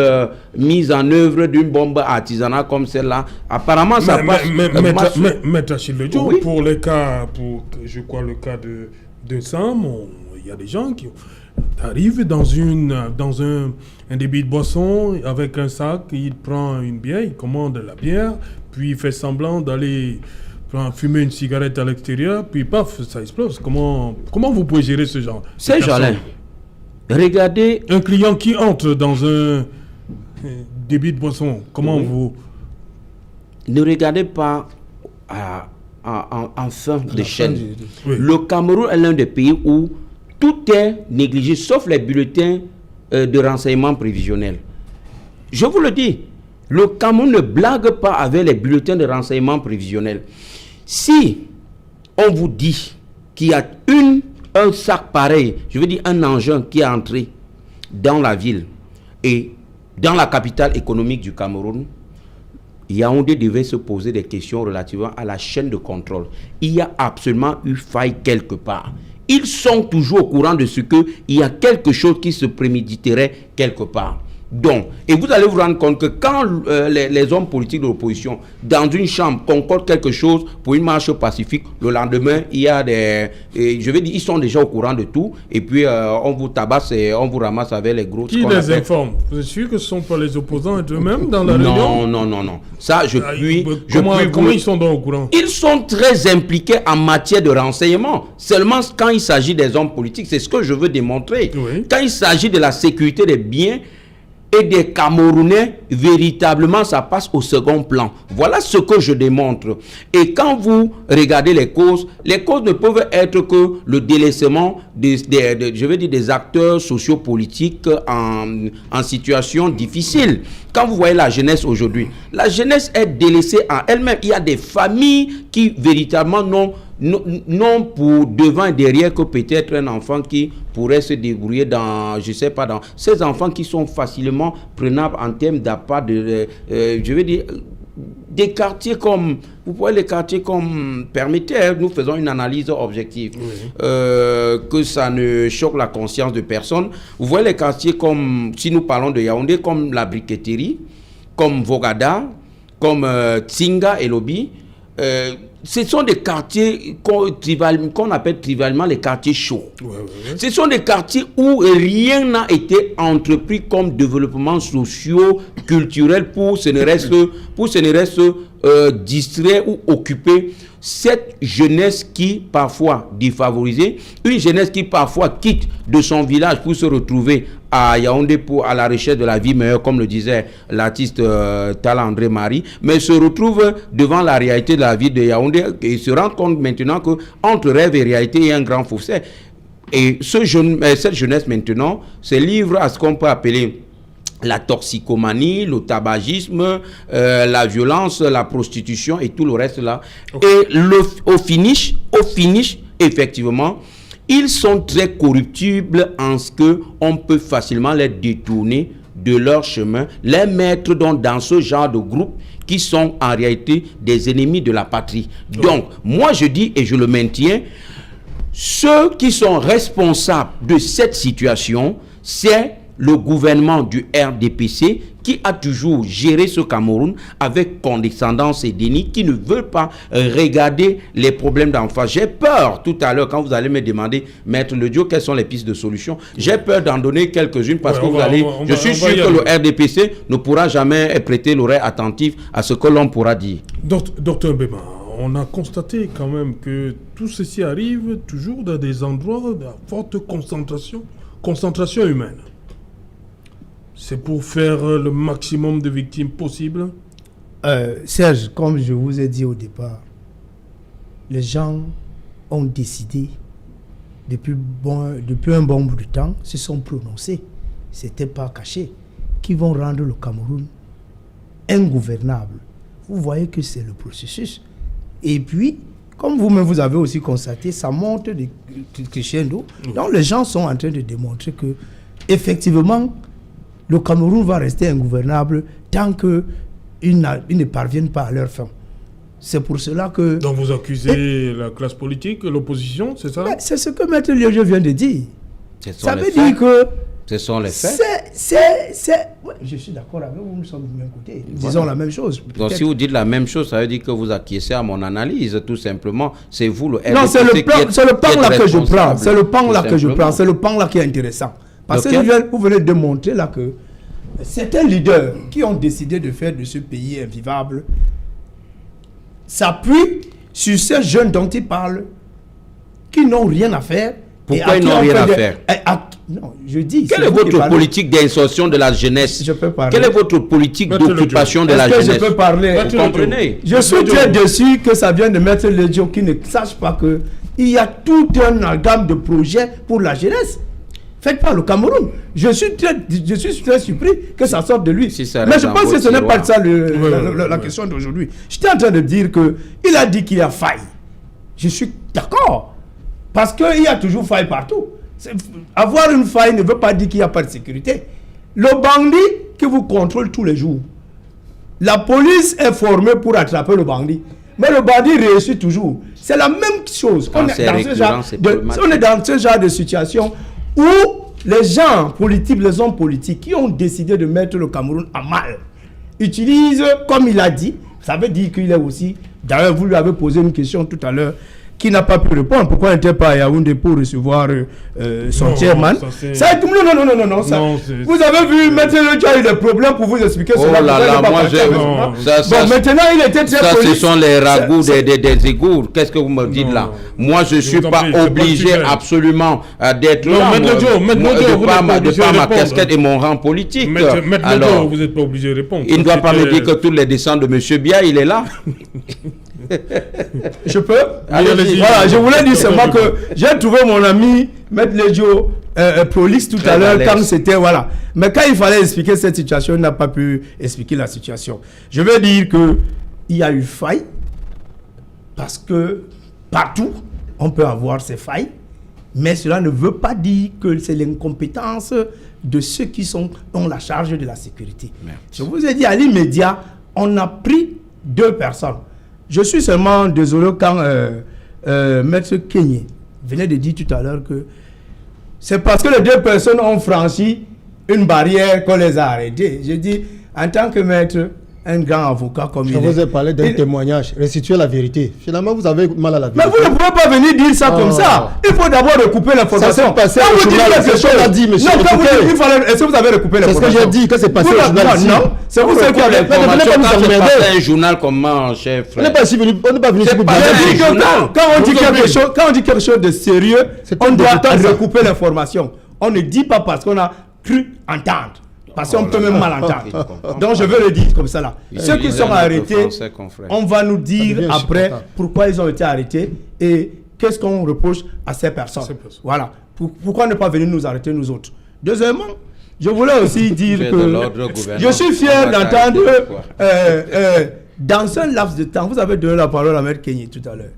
mise en œuvre d'une bombe artisanale comme celle-là, apparemment ça passe... Maître Achille Ledjo, oui. pour les cas, je crois le cas de Sam, il y a des gens qui arrivent dans un débit de boisson avec un sac, il prend une bière, il commande la bière, puis il fait semblant d'aller fumer une cigarette à l'extérieur, puis paf, ça explose. Comment vous pouvez gérer ce genre? C'est Jalin. Regardez... Un client qui entre dans un débit de boisson, comment vous... Ne regardez pas en fin de chaîne. Oui. Le Cameroun est l'un des pays où tout est négligé, sauf les bulletins de renseignement prévisionnels. Je vous le dis, le Cameroun ne blague pas avec les bulletins de renseignement prévisionnels. Si on vous dit qu'il y a un sac pareil, je veux dire un engin qui est entré dans la ville et dans la capitale économique du Cameroun, Yaoundé devait se poser des questions relativement à la chaîne de contrôle. Il y a absolument eu faille quelque part. Ils sont toujours au courant de ce qu'il y a quelque chose qui se préméditerait quelque part. Donc, et vous allez vous rendre compte que quand les hommes politiques de l'opposition, dans une chambre, concordent quelque chose pour une marche pacifique, le lendemain, il y a je vais dire, ils sont déjà au courant de tout, et puis on vous tabasse et on vous ramasse avec les gros... Qui les informe? Vous êtes sûr que ce ne sont pas les opposants eux-mêmes dans la réunion? Non. Ça, comment ils sont donc au courant? Ils sont très impliqués en matière de renseignement. Seulement quand il s'agit des hommes politiques, c'est ce que je veux démontrer. Oui. Quand il s'agit de la sécurité des biens et des Camerounais, véritablement, ça passe au second plan. Voilà ce que je démontre. Et quand vous regardez les causes ne peuvent être que le délaissement des acteurs sociopolitiques en situation difficile. Quand vous voyez la jeunesse aujourd'hui, la jeunesse est délaissée en elle-même. Il y a des familles qui véritablement non pour devant et derrière que peut-être un enfant qui pourrait se débrouiller dans, je sais pas, dans ces enfants qui sont facilement prenables en termes d'appât je veux dire, des quartiers comme, vous voyez les quartiers comme, permettez, nous faisons une analyse objective, que ça ne choque la conscience de personne. Vous voyez les quartiers comme, si nous parlons de Yaoundé, comme la briqueterie, comme Vogada, comme Tsinga et Lobi. Ce sont des quartiers qu'on appelle trivialement les quartiers chauds. Ce sont des quartiers où rien n'a été entrepris comme développement socio-culturel pour ce ne reste distraire ou occuper cette jeunesse qui parfois défavorisée, une jeunesse qui parfois quitte de son village pour se retrouver à Yaoundé à la recherche de la vie meilleure, comme le disait l'artiste Tala André Marie, mais se retrouve devant la réalité de la vie de Yaoundé et se rend compte maintenant que entre rêve et réalité il y a un grand fossé. Et cette jeunesse maintenant se livre à ce qu'on peut appeler la toxicomanie, le tabagisme, la violence, la prostitution et tout le reste là. Okay. Et au finish, effectivement, ils sont très corruptibles en ce que on peut facilement les détourner de leur chemin, les mettre dans ce genre de groupe qui sont en réalité des ennemis de la patrie. Okay. Donc, moi je dis et je le maintiens, ceux qui sont responsables de cette situation, c'est le gouvernement du RDPC qui a toujours géré ce Cameroun avec condescendance et déni, qui ne veut pas regarder les problèmes d'en face. J'ai peur tout à l'heure quand vous allez me demander, Maître Ledio, quelles sont les pistes de solution. J'ai peur d'en donner quelques-unes parce que je suis sûr que le RDPC ne pourra jamais prêter l'oreille attentive à ce que l'on pourra dire. Docteur Mbema, on a constaté quand même que tout ceci arrive toujours dans des endroits de forte concentration humaine. C'est pour faire le maximum de victimes possible. Serge, comme je vous ai dit au départ, les gens ont décidé depuis un bon bout de temps, se sont prononcés, c'était pas caché, qu'ils vont rendre le Cameroun ingouvernable. Vous voyez que c'est le processus. Et puis, comme vous-même vous avez aussi constaté, ça monte de crescendo. Donc les gens sont en train de démontrer que, effectivement, le Cameroun va rester ingouvernable tant qu'ils ne parviennent pas à leur fin. C'est pour cela que... Donc vous accusez la classe politique, l'opposition, c'est ça? C'est ce que Maître Ledio vient de dire. Ça veut dire que... Ce sont les faits. Ouais, je suis d'accord avec vous, nous sommes du même côté. Disons la même chose. Donc si vous dites la même chose, ça veut dire que vous acquiescez à mon analyse, tout simplement. C'est vous, le RDPC, non, c'est le pan là que je prends. C'est le pan là que je prends. C'est le pan là qui est intéressant. Parce que vous venez de montrer là que certains leaders qui ont décidé de faire de ce pays invivable s'appuient sur ces jeunes dont ils parlent qui n'ont rien à faire. Pourquoi ils n'ont rien à faire? Non, je dis... Quelle est votre politique d'insertion de la jeunesse? Je peux parler. Quelle est votre politique d'occupation de la jeunesse? Est-ce que je peux parler? Vous comprenez? Je suis très déçu que ça vienne de Maître Ledio qui ne sache pas qu'il y a toute une gamme de projets pour la jeunesse. Faites pas le Cameroun. Je suis très surpris que ça sorte de lui. Mais je pense que ce n'est pas ça la question d'aujourd'hui. J'étais en train de dire qu'il a dit qu'il y a faille. Je suis d'accord. Parce qu'il y a toujours faille partout. Avoir une faille ne veut pas dire qu'il n'y a pas de sécurité. Le bandit qui vous contrôle tous les jours, la police est formée pour attraper le bandit. Mais le bandit réussit toujours. C'est la même chose. On est dans ce genre de situation où les gens politiques, les hommes politiques qui ont décidé de mettre le Cameroun à mal, utilisent, comme il a dit, ça veut dire qu'il est aussi... D'ailleurs, vous lui avez posé une question tout à l'heure, qui n'a pas pu répondre. Pourquoi il n'était pas à Yaoundé pour recevoir son chairman? Non. Vous avez vu, maintenant, il a eu des problèmes pour vous expliquer cela. Oh là là, moi j'ai... maintenant, il était très poli. Ça, ce sont les ragoûts des égouts. Qu'est-ce que vous me dites là? Moi, je ne suis pas obligé absolument d'être là. De par ma casquette et mon rang politique. Alors, vous n'êtes pas obligé de répondre. Il ne doit pas me dire que tous les descendants de M. Bia, il est là. Je peux? Voilà, je voulais dire seulement que j'ai trouvé mon ami Maître Ledio prolixe tout à l'heure quand c'était... Voilà. Mais quand il fallait expliquer cette situation, il n'a pas pu expliquer la situation. Je veux dire qu'il y a eu faille parce que partout, on peut avoir ces failles, mais cela ne veut pas dire que c'est l'incompétence de ceux qui ont la charge de la sécurité. Merci. Je vous ai dit à l'immédiat, on a pris 2 personnes. Je suis seulement désolé quand Maître Kenyé venait de dire tout à l'heure que c'est parce que les 2 personnes ont franchi une barrière qu'on les a arrêtés. Je dis, en tant que maître, un grand avocat comme il est... Je vous ai parlé d'un témoignage. Restituez la vérité. Finalement, vous avez mal à la vérité. Mais vous ne pouvez pas venir dire ça comme ça. Il faut d'abord recouper l'information. Ça s'est passé au journal. C'est ce qu'on a dit, monsieur. Non, quand vous dites, est-ce que vous avez recoupé l'information? C'est ce que j'ai dit, que c'est passé au journal. Non, c'est vous qui avez l'information. Quand c'est passé un journal, comment, chef? On n'est pas venu ici pour quand on dit quelque chose de sérieux, on doit recouper l'information. On ne dit pas parce qu'on a cru entendre. Parce qu'on peut même mal entendre. Donc je veux le dire comme ça là. Ceux qui sont arrêtés, on va nous dire après pourquoi ils ont été arrêtés et qu'est-ce qu'on reproche à ces personnes. Voilà. Pourquoi ne pas venir nous arrêter nous autres? Deuxièmement, je voulais aussi dire que je suis fier d'entendre dans un laps de temps, vous avez donné la parole à Maître Kenyé tout à l'heure.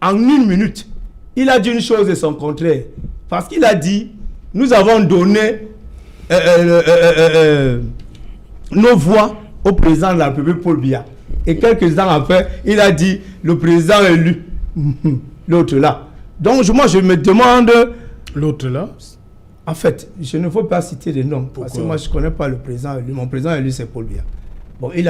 En 1 minute, il a dit une chose et son contraire. Parce qu'il a dit, nous avons donné nos voix au président de la République Paul Biya. Et quelques temps après, il a dit le président élu, l'autre là. Donc moi je me demande... L'autre là? En fait, je ne veux pas citer des noms. Pourquoi? Parce que moi, je ne connais pas le président élu. Mon président élu, c'est Paul Biya. Bon, il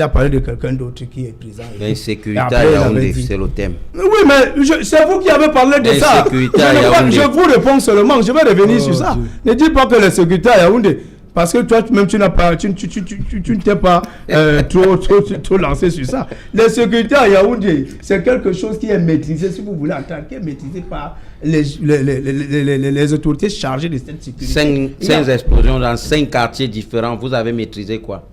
a parlé de quelqu'un d'autre qui est président élu. L'insécurité à Yaoundé, c'est le thème. Oui, mais c'est vous qui avez parlé de ça. Je vous réponds seulement. Je vais revenir sur ça. Ne dis pas que l'insécurité à Yaoundé. Parce que toi-même, tu ne t'es pas trop lancé sur ça. L'insécurité à Yaoundé, c'est quelque chose qui est maîtrisé, si vous voulez entendre, qui est maîtrisé par les autorités chargées de cette sécurité. 5 explosions dans 5 quartiers différents. Vous avez maîtrisé quoi?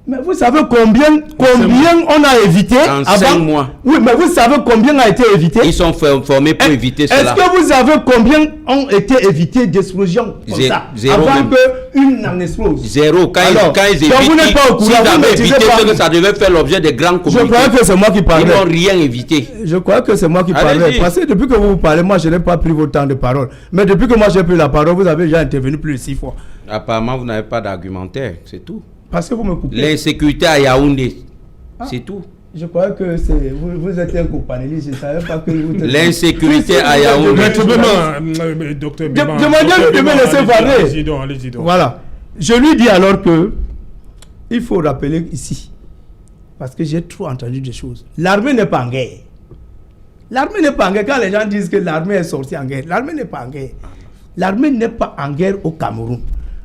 Mais vous savez combien on a évité en 5 mois. Oui, mais vous savez combien a été évité? Ils sont formés pour éviter cela. Est-ce que vous savez combien ont été évités d'explosions comme ça avant qu'une n'en explose? Zéro. Quand ils évitent, vous n'êtes pas au courant, s'ils avaient évité que ça devait faire l'objet de grands comités. Je crois que c'est moi qui parlais. Ils n'ont rien évité. Je crois que c'est moi qui parlais. Parce que depuis que vous parlez, moi je n'ai pas pris votre temps de parole. Mais depuis que moi j'ai pris la parole, vous avez déjà intervenu plus de 6 fois. Apparemment, vous n'avez pas d'argumentaire, c'est tout. Parce que vous me coupez. L'insécurité à Yaoundé, c'est tout. Je crois que vous êtes un co-panéliste. Je ne savais pas que vous... L'insécurité à Yaoundé. Docteur Demandez-lui de me laisser parler. Allez-y donc. Voilà. Je lui dis alors que il faut rappeler ici, parce que j'ai trop entendu des choses. L'armée n'est pas en guerre. L'armée n'est pas en guerre. Quand les gens disent que l'armée est sortie en guerre, l'armée n'est pas en guerre. L'armée n'est pas en guerre au Cameroun.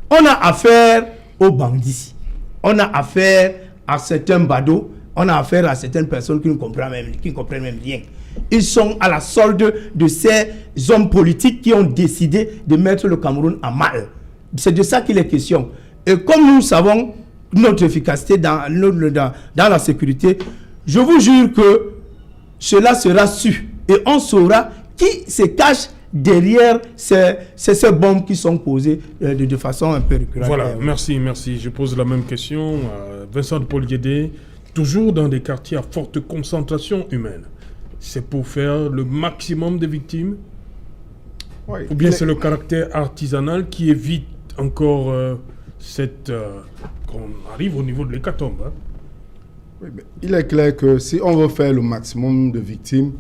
On a affaire aux bandits. On a affaire à certains badauds, on a affaire à certaines personnes qui ne comprennent même rien. Ils sont à la solde de ces hommes politiques qui ont décidé de mettre le Cameroun en mal. C'est de ça qu'il est question. Et comme nous savons notre efficacité dans la sécurité, je vous jure que cela sera su. Et on saura qui se cache derrière ces bombes qui sont posées de façon un peu récurrente. Voilà, merci. Je pose la même question à Vincent de Paul Guédé. Toujours dans des quartiers à forte concentration humaine. C'est pour faire le maximum de victimes? Oui. Ou bien c'est le caractère artisanal qui évite encore qu'on arrive au niveau de l'hécatombe, hein? Oui, mais il est clair que si on veut faire le maximum de victimes,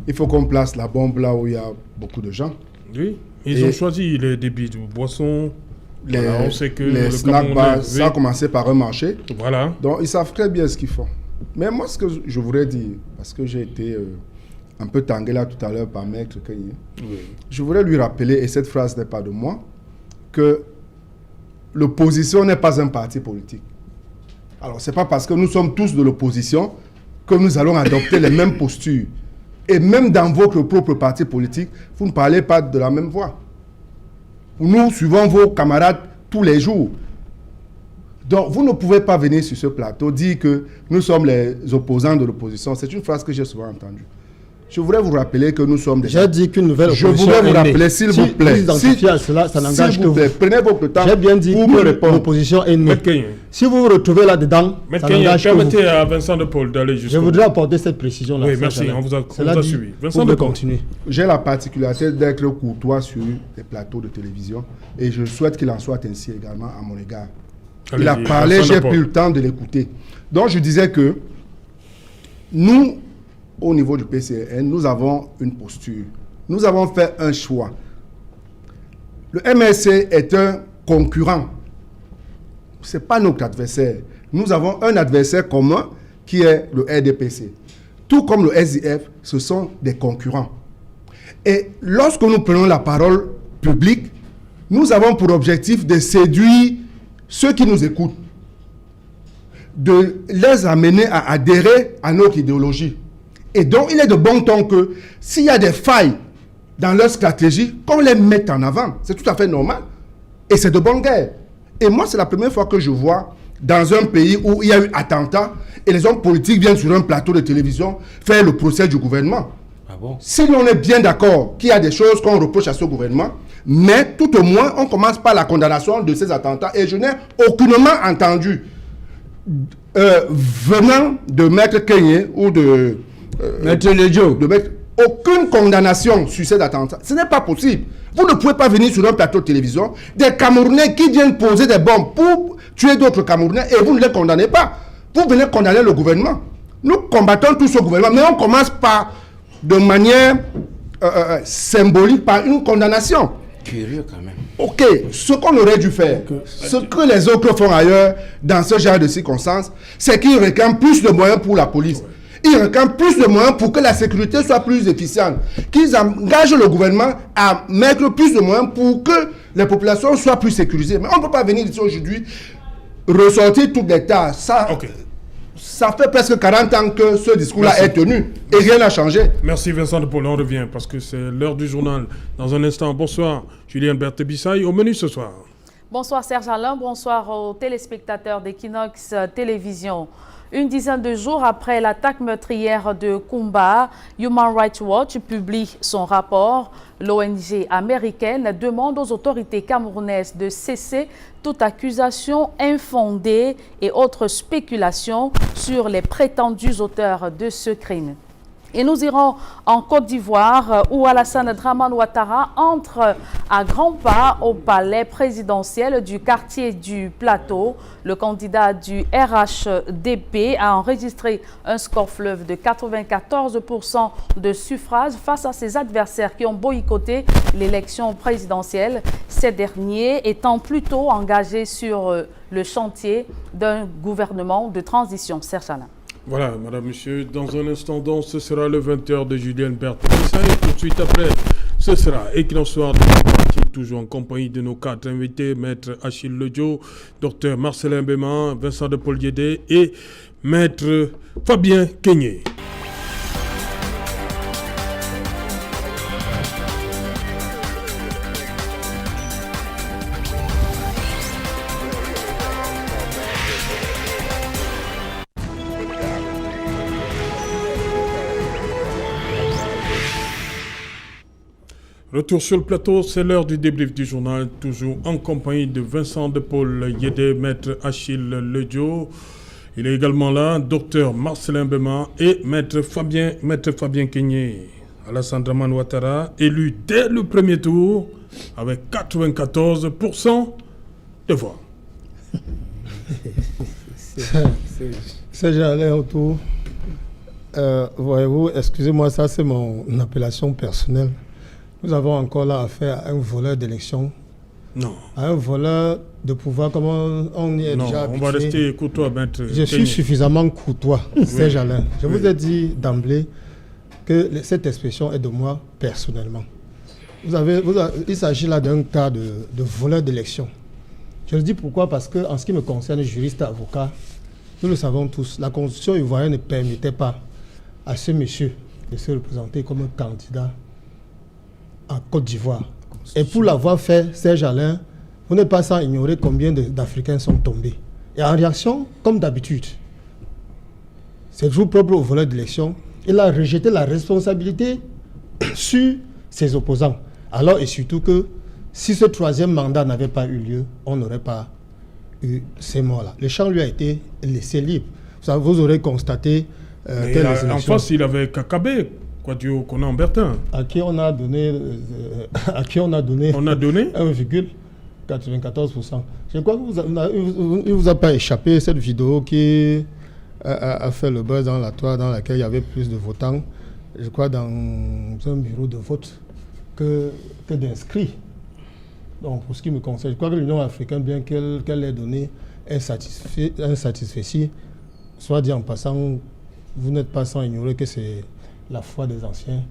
il faut qu'on place la bombe là où il y a beaucoup de gens. Oui, ils ont choisi les débits de boissons. On sait que les snack bars, ça a commencé par un marché. Voilà. Donc ils savent très bien ce qu'ils font. Mais moi, ce que je voudrais dire, parce que j'ai été un peu tangué là tout à l'heure par Maître Kenye, je voudrais lui rappeler, et cette phrase n'est pas de moi, que l'opposition n'est pas un parti politique. Alors, ce n'est pas parce que nous sommes tous de l'opposition que nous allons adopter les mêmes postures. Et même dans votre propre parti politique, vous ne parlez pas de la même voix. Nous suivons vos camarades tous les jours. Donc, vous ne pouvez pas venir sur ce plateau dire que nous sommes les opposants de l'opposition. C'est une phrase que j'ai souvent entendue. Je voudrais vous rappeler que nous sommes des... J'ai dit qu'une nouvelle opposition. Je voudrais vous rappeler, s'il vous plaît. À cela, ça n'engage que vous. Prenez votre temps. J'ai bien dit que l'opposition est née. Si vous vous retrouvez là-dedans, ça n'engage que vous. Permettez à Vincent de Paul d'aller jusqu'au... Je voudrais apporter cette précision-là. Oui, merci. On vous a suivi. Vincent de continuer. J'ai la particularité d'être courtois sur les plateaux de télévision et je souhaite qu'il en soit ainsi également à mon égard. Il a parlé, j'ai pris le temps de l'écouter. Donc, je disais que nous, au niveau du PCN, nous avons une posture. Nous avons fait un choix. Le MSC est un concurrent. Ce n'est pas notre adversaire. Nous avons un adversaire commun qui est le RDPC. Tout comme le SDF, ce sont des concurrents. Et lorsque nous prenons la parole publique, nous avons pour objectif de séduire ceux qui nous écoutent, de les amener à adhérer à notre idéologie. Et donc, il est de bon ton que s'il y a des failles dans leur stratégie, qu'on les mette en avant. C'est tout à fait normal. Et c'est de bonne guerre. Et moi, c'est la première fois que je vois dans un pays où il y a eu attentat et les hommes politiques viennent sur un plateau de télévision faire le procès du gouvernement. Ah bon? Si l'on est bien d'accord qu'il y a des choses qu'on reproche à ce gouvernement, mais tout au moins, on commence par la condamnation de ces attentats. Et je n'ai aucunement entendu, venant de Maître Kenye ou de... aucune condamnation sur ces attentats. Ce n'est pas possible. Vous ne pouvez pas venir sur un plateau de télévision des Camerounais qui viennent poser des bombes pour tuer d'autres Camerounais et vous ne les condamnez pas. Vous venez condamner le gouvernement. Nous combattons tout ce gouvernement, mais on commence par, de manière symbolique, par une condamnation. Curieux quand même. Ok, ce qu'on aurait dû faire, ce que les autres font ailleurs dans ce genre de circonstances, c'est qu'ils réclament plus de moyens pour la police. Ils réclament plus de moyens pour que la sécurité soit plus efficiente. Qu'ils engagent le gouvernement à mettre plus de moyens pour que les populations soient plus sécurisées. Mais on ne peut pas venir ici aujourd'hui ressortir toutes les tâches. Ça fait presque 40 ans que ce discours-là est tenu et rien n'a changé. Merci Vincent de Paul, on revient parce que c'est l'heure du journal. Dans un instant, bonsoir Julien Berthe-Bissaï, au menu ce soir. Bonsoir Serge Alain, bonsoir aux téléspectateurs d'Equinox Télévision. Une dizaine de jours après l'attaque meurtrière de Kumba, Human Rights Watch publie son rapport. L'ONG américaine demande aux autorités camerounaises de cesser toute accusation infondée et autres spéculations sur les prétendus auteurs de ce crime. Et nous irons en Côte d'Ivoire où Alassane Dramane Ouattara entre à grands pas au palais présidentiel du quartier du Plateau. Le candidat du RHDP a enregistré un score fleuve de 94% de suffrages face à ses adversaires qui ont boycotté l'élection présidentielle. Ces derniers étant plutôt engagés sur le chantier d'un gouvernement de transition. Serge Alain. Voilà, madame, monsieur, dans un instant, donc, ce sera le 20h de Julien Berthe-Bissaï. Tout de suite après, ce sera Equinox Soir de partie, toujours en compagnie de nos 4 invités, maître Achille Ledjo, docteur Marcelin Béman, Vincent de Paul Guédé et maître Fabien Kenyé. Retour sur le plateau, c'est l'heure du débrief du journal, toujours en compagnie de Vincent de Paul Guédé, maître Achille Ledjo. Il est également là, docteur Marcelin Béman et maître Fabien Kenyé. Alassane Dramane Ouattara, élu dès le premier tour avec 94% de voix. C'est j'allais autour. Voyez-vous, excusez-moi, ça c'est mon appellation personnelle. Nous avons encore là affaire à un voleur d'élection. Non. À un voleur de pouvoir, comme on y est déjà habitué. On va rester courtois, maître. Je suis suffisamment courtois, Serge Alain. Je vous ai dit d'emblée que cette expression est de moi personnellement. Il s'agit là d'un cas de voleur d'élection. Je le dis pourquoi? Parce que en ce qui me concerne, juriste et avocat, nous le savons tous, la Constitution ivoirienne ne permettait pas à ce monsieur de se représenter comme un candidat en Côte d'Ivoire. Et pour l'avoir fait, Serge Alain, vous n'êtes pas sans ignorer combien d'Africains sont tombés. Et en réaction, comme d'habitude, c'est toujours propre au voleur d'élection, il a rejeté la responsabilité sur ses opposants. Alors et surtout que si ce troisième mandat n'avait pas eu lieu, on n'aurait pas eu ces morts-là. Le champ lui a été laissé libre. Vous aurez constaté que les élections... En face, il avait Kakabé. Quadio Conan Bertin. À qui on a donné, On a donné 1,94%. Je crois qu'il ne vous a pas échappé cette vidéo qui a fait le buzz dans la toile dans laquelle il y avait plus de votants, je crois, dans un bureau de vote que d'inscrits. Donc, pour ce qui me concerne, je crois que l'Union africaine, bien qu'elle ait donné un satisfecit, soit dit en passant, vous n'êtes pas sans ignorer que c'est la foi des anciens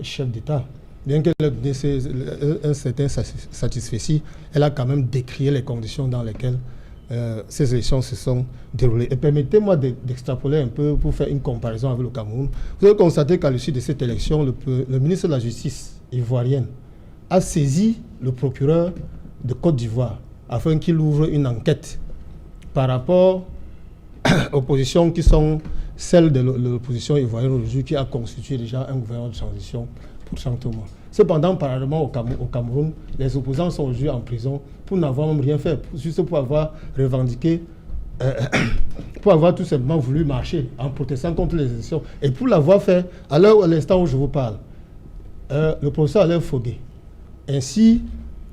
chefs d'État. Bien qu'elle ait donné un certain satisfecit, elle a quand même décrié les conditions dans lesquelles ces élections se sont déroulées. Et permettez-moi d'extrapoler un peu pour faire une comparaison avec le Cameroun. Vous avez constaté qu'à l'issue de cette élection, le ministre de la Justice ivoirienne a saisi le procureur de Côte d'Ivoire afin qu'il ouvre une enquête par rapport aux positions qui sont celle de l'opposition ivoirienne aujourd'hui qui a constitué déjà un gouvernement de transition pour 30 mois. Cependant, parallèlement au Cameroun, les opposants sont aujourd'hui en prison pour n'avoir même rien fait, juste pour avoir revendiqué, pour avoir tout simplement voulu marcher en protestant contre les élections. Et pour l'avoir fait, à l'instant où je vous parle, le professeur Alain Fogué, ainsi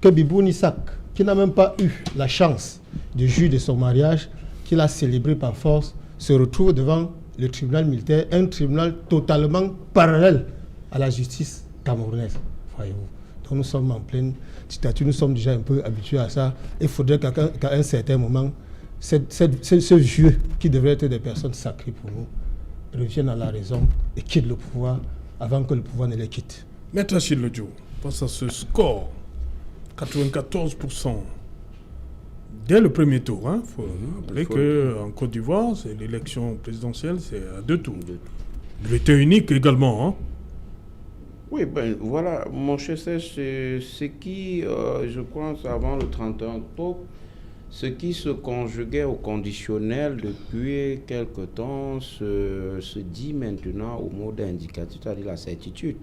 que Bibou Nissak, qui n'a même pas eu la chance de juger de son mariage, qu'il a célébré par force, se retrouve devant le tribunal militaire, un tribunal totalement parallèle à la justice camerounaise, voyez-vous. Donc nous sommes en pleine dictature, nous sommes déjà un peu habitués à ça. Il faudrait qu'à un certain moment, ce vieux qui devrait être des personnes sacrées pour nous reviennent à la raison et quittent le pouvoir avant que le pouvoir ne les quitte. Maître Achille Lodjo, face à ce score, 94%, dès le premier tour, il faut rappeler qu'en Côte d'Ivoire, c'est l'élection présidentielle, c'est à 2 tours. Il était unique également. Hein? Oui, ben voilà, mon cher Serge, c'est ce qui, je pense, avant le 31 octobre, ce qui se conjuguait au conditionnel depuis quelque temps se dit maintenant au mot d'indicatif, c'est-à-dire la certitude.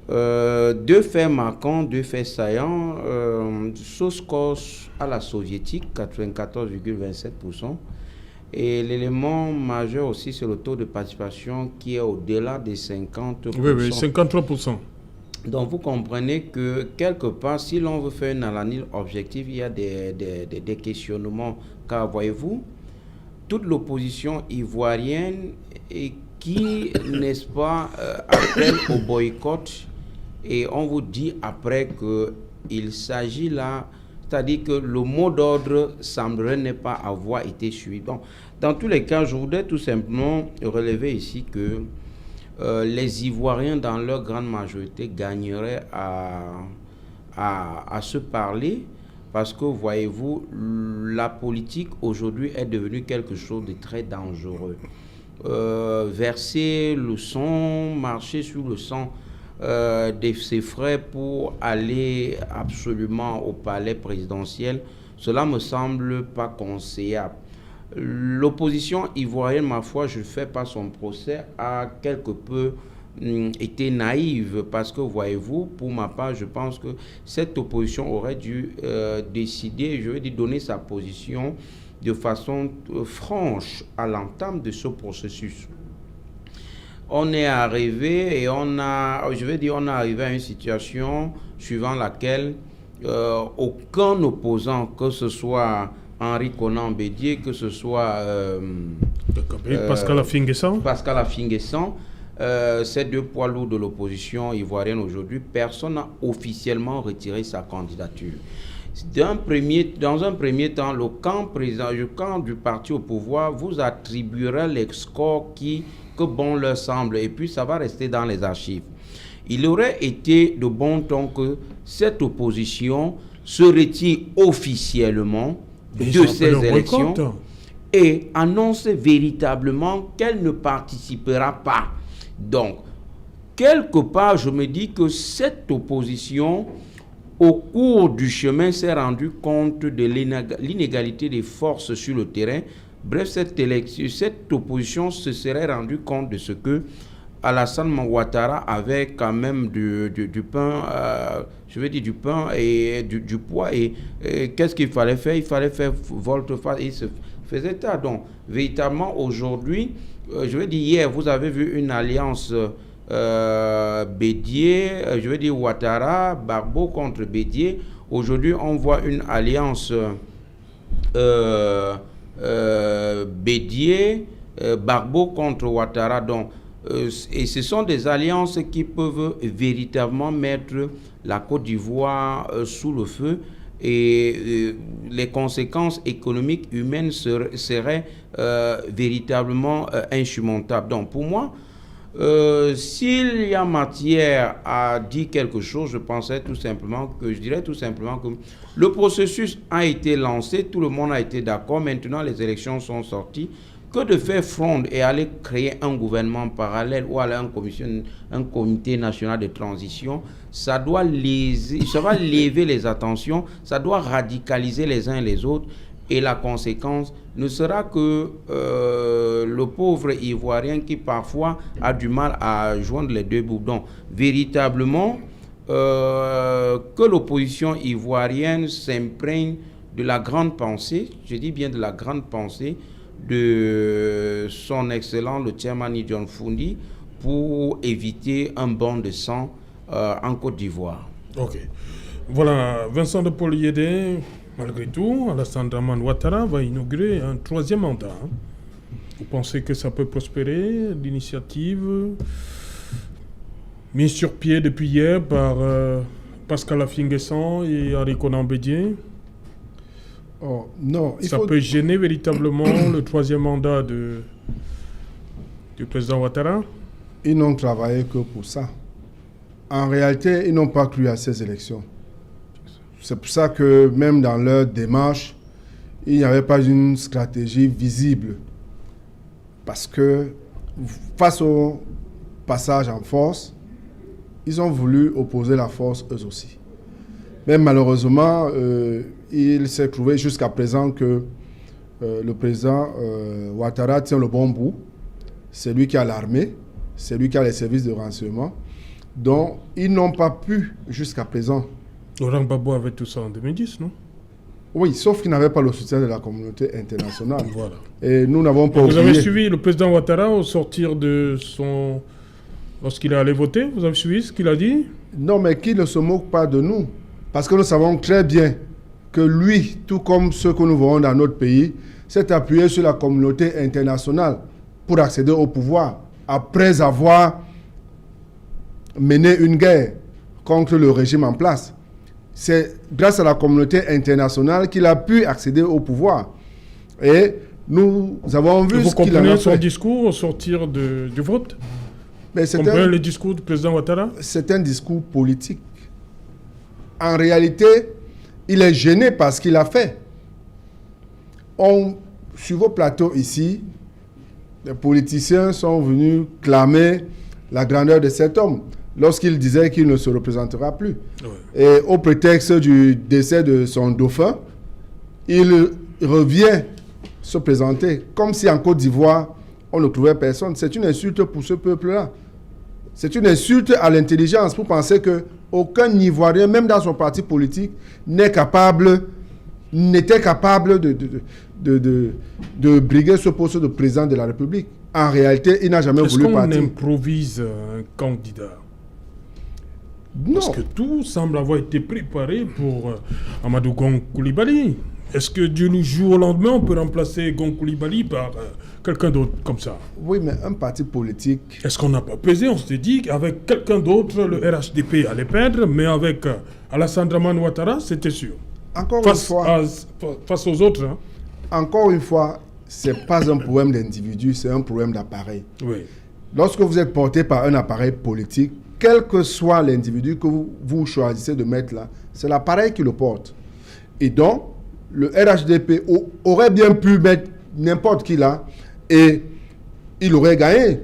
2 faits marquants, 2 faits saillants, ce score à la soviétique, 94,27%. Et l'élément majeur aussi, c'est le taux de participation qui est au-delà des 50%. Oui, 53%. Donc vous comprenez que quelque part, si l'on veut faire une analyse objective, il y a des questionnements. Car voyez-vous, toute l'opposition ivoirienne et qui, n'est-ce pas, appelle au boycott, et on vous dit après qu'il s'agit là, c'est-à-dire que le mot d'ordre semblerait ne pas avoir été suivi. Donc, dans tous les cas, je voudrais tout simplement relever ici que les Ivoiriens, dans leur grande majorité, gagneraient à se parler parce que, voyez-vous, la politique aujourd'hui est devenue quelque chose de très dangereux. Verser le sang, marcher sur le sang de ses frères pour aller absolument au palais présidentiel, cela me semble pas conseillable. L'opposition ivoirienne, ma foi, je ne fais pas son procès, a quelque peu été naïve parce que, voyez-vous, pour ma part, je pense que cette opposition aurait dû décider, je veux dire, donner sa position de façon franche à l'entame de ce processus. On est arrivé et on est arrivé à une situation suivant laquelle aucun opposant, que ce soit Henri Konan Bédié, que ce soit Pascal Affi-N'Guessan, ces 2 poids lourds de l'opposition ivoirienne aujourd'hui, personne n'a officiellement retiré sa candidature. Dans un premier temps, le camp du parti au pouvoir vous attribuera les scores que bon leur semble, et puis ça va rester dans les archives. Il aurait été de bon ton que cette opposition se retire officiellement de ces élections et annonce véritablement qu'elle ne participera pas. Donc, quelque part, je me dis que cette opposition, au cours du chemin, s'est rendu compte de l'inégalité des forces sur le terrain. Bref, cette opposition se serait rendu compte de ce que Alassane Ouattara avait quand même du pain, je veux dire du pain et du poids. Et qu'est-ce qu'il fallait faire? Il fallait faire volte-face et il se faisait ça. Donc, véritablement, aujourd'hui, je veux dire, hier, vous avez vu une alliance Bédié, je veux dire Ouattara, Barbeau contre Bédié. Aujourd'hui, on voit une alliance Bédié, Barbeau contre Ouattara. Donc, et ce sont des alliances qui peuvent véritablement mettre la Côte d'Ivoire sous le feu et les conséquences économiques humaines seraient véritablement insurmontables. Donc pour moi, s'il y a matière à dire quelque chose, je dirais tout simplement que le processus a été lancé, tout le monde a été d'accord, maintenant les élections sont sorties. Que de faire fronde et aller créer un gouvernement parallèle ou aller un comité national de transition, ça va lever les attentions, ça doit radicaliser les uns et les autres, et la conséquence ne sera que le pauvre Ivoirien qui parfois a du mal à joindre les 2 bouts. Donc, véritablement, que l'opposition ivoirienne s'imprègne de la grande pensée, je dis bien de la grande pensée, de son excellent le Tchemani John Fundi pour éviter un bond de sang en Côte d'Ivoire. Ok. Voilà, Vincent de Paul Yédé, malgré tout, Alassane Dramane Ouattara va inaugurer un 3e mandat. Vous pensez que ça peut prospérer, l'initiative mise sur pied depuis hier par Pascal Affinguessan et Henri Konan Bédié. Oh, non, Ça peut gêner véritablement le troisième mandat du président Ouattara? Ils n'ont travaillé que pour ça. En réalité, ils n'ont pas cru à ces élections. C'est pour ça que même dans leur démarche, il n'y avait pas une stratégie visible. Parce que face au passage en force, ils ont voulu opposer la force eux aussi. Mais malheureusement, il s'est trouvé jusqu'à présent que le président Ouattara tient le bon bout. C'est lui qui a l'armée, c'est lui qui a les services de renseignement. Donc, ils n'ont pas pu jusqu'à présent. Laurent Gbagbo avait tout ça en 2010, non? Oui, sauf qu'il n'avait pas le soutien de la communauté internationale. Voilà. Et nous n'avons pas Vous oublié... avez suivi le président Ouattara au sortir de son... Lorsqu'il est allé voter, vous avez suivi ce qu'il a dit? Non, mais qu'il ne se moque pas de nous. Parce que nous savons très bien que lui, tout comme ceux que nous voyons dans notre pays, s'est appuyé sur la communauté internationale pour accéder au pouvoir, après avoir mené une guerre contre le régime en place. C'est grâce à la communauté internationale qu'il a pu accéder au pouvoir. Et nous avons vu ce qu'il en a fait. Vous comprenez son discours au sortir du vote? Mais vous comprenez le discours du président Ouattara? C'est un discours politique. En réalité, il est gêné par ce qu'il a fait. Sur vos plateaux ici, les politiciens sont venus clamer la grandeur de cet homme lorsqu'il disait qu'il ne se représentera plus. Ouais. Et au prétexte du décès de son dauphin, il revient se présenter comme si en Côte d'Ivoire, on ne trouvait personne. C'est une insulte pour ce peuple-là. C'est une insulte à l'intelligence pour penser qu'aucun Ivoirien, même dans son parti politique, n'était capable de briguer ce poste de président de la République. En réalité, il n'a jamais voulu partir. Est-ce qu'on improvise un candidat? Non. Parce que tout semble avoir été préparé pour Amadou Gon Coulibaly. Est-ce que du jour au lendemain, on peut remplacer Gon Coulibaly par quelqu'un d'autre comme ça? Oui, mais un parti politique... Est-ce qu'on n'a pas pesé? On s'est dit qu'avec quelqu'un d'autre, le RHDP allait perdre, mais avec Alassane Dramane Ouattara, c'était sûr. Encore une fois... Face aux autres. Hein? Encore une fois, ce n'est pas un problème d'individu, c'est un problème d'appareil. Oui. Lorsque vous êtes porté par un appareil politique, quel que soit l'individu que vous choisissez de mettre là, c'est l'appareil qui le porte. Et donc, le RHDP aurait bien pu mettre n'importe qui là et il aurait gagné.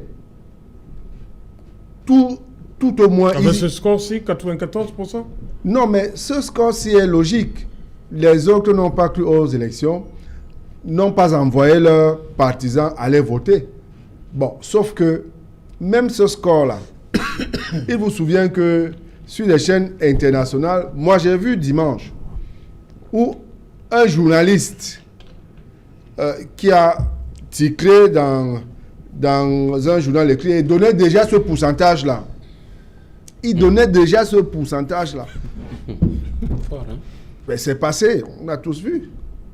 Tout au moins... Avec ce score-ci, 94%? Non, mais ce score-ci est logique. Les autres n'ont pas cru aux élections, n'ont pas envoyé leurs partisans aller voter. Bon, sauf que même ce score-là, il vous souvient que sur les chaînes internationales, moi j'ai vu dimanche où un journaliste qui a titré dans un journal écrit et donnait déjà ce pourcentage-là. Il donnait déjà ce pourcentage-là. Fort, hein? Ben, c'est passé, on a tous vu.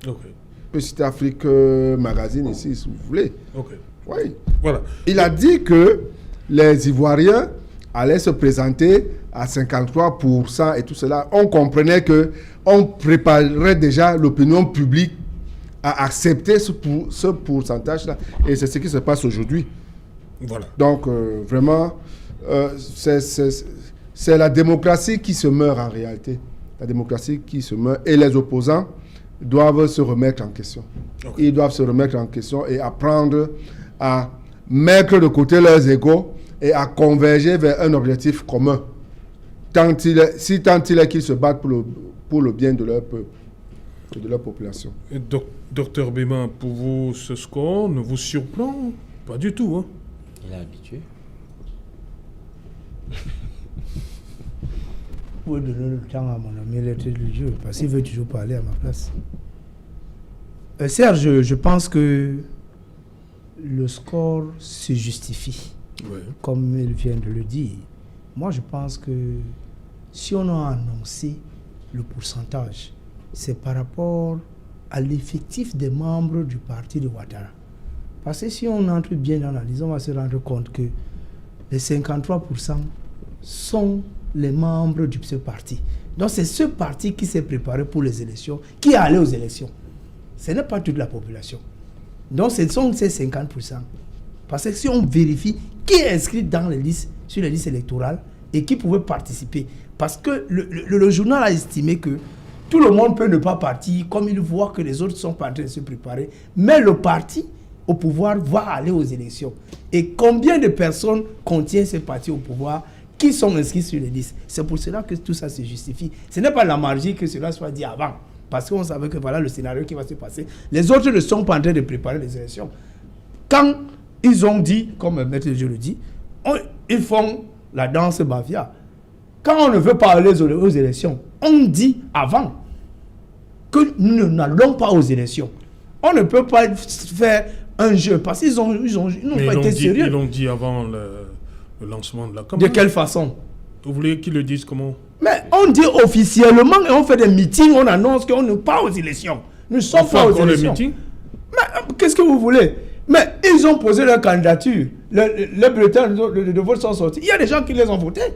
Okay. Petit Afrique Magazine ici, si vous voulez. Okay. Oui. Voilà. Il a dit que les Ivoiriens allaient se présenter à 53% et tout cela. On comprenait qu'on préparerait déjà l'opinion publique à accepter ce pourcentage-là. Et c'est ce qui se passe aujourd'hui. Voilà. Donc, vraiment, c'est la démocratie qui se meurt en réalité. La démocratie qui se meurt. Et les opposants doivent se remettre en question. Okay. Ils doivent se remettre en question et apprendre à mettre de côté leurs égos et à converger vers un objectif commun. Tant il est qu'ils se battent pour le bien de leur peuple et de leur population. Docteur Béma, pour vous, ce score ne vous surprend pas du tout, hein? Il est habitué. Vous pouvez donner le temps à mon ami l'être du jeu, parce qu'il veut toujours parler à ma place. Serge, je pense que le score se justifie, oui, comme il vient de le dire. Moi, je pense que si on a annoncé le pourcentage, c'est par rapport à l'effectif des membres du parti de Ouattara. Parce que si on entre bien dans l'analyse, on va se rendre compte que les 53% sont les membres de ce parti. Donc c'est ce parti qui s'est préparé pour les élections, qui est allé aux élections. Ce n'est pas toute la population. Donc ce sont ces 50%. Parce que si on vérifie qui est inscrit dans les listes, sur les listes électorales et qui pouvait participer, parce que le journal a estimé que tout le monde peut ne pas partir, comme il voit que les autres sont pas en train de se préparer, mais le parti au pouvoir va aller aux élections. Et combien de personnes contient ce parti au pouvoir qui sont inscrits sur les listes? C'est pour cela que tout ça se justifie. Ce n'est pas la magie que cela soit dit avant, parce qu'on savait que voilà le scénario qui va se passer. Les autres ne sont pas en train de préparer les élections. Quand ils ont dit, comme Maître je le dis, ils font la danse mafia. Quand on ne veut pas aller aux élections, on dit avant que nous n'allons pas aux élections. On ne peut pas faire un jeu parce qu'ils n'ont pas été sérieux. Ils l'ont dit avant le lancement de la campagne. De quelle façon? Vous voulez qu'ils le disent comment? Mais on dit officiellement et on fait des meetings, on annonce qu'on n'est pas aux élections. Nous ne sommes pas aux élections. Mais qu'est-ce que vous voulez? Mais ils ont posé leur candidature. Les bulletins de vote sont sortis. Il y a des gens qui les ont votés.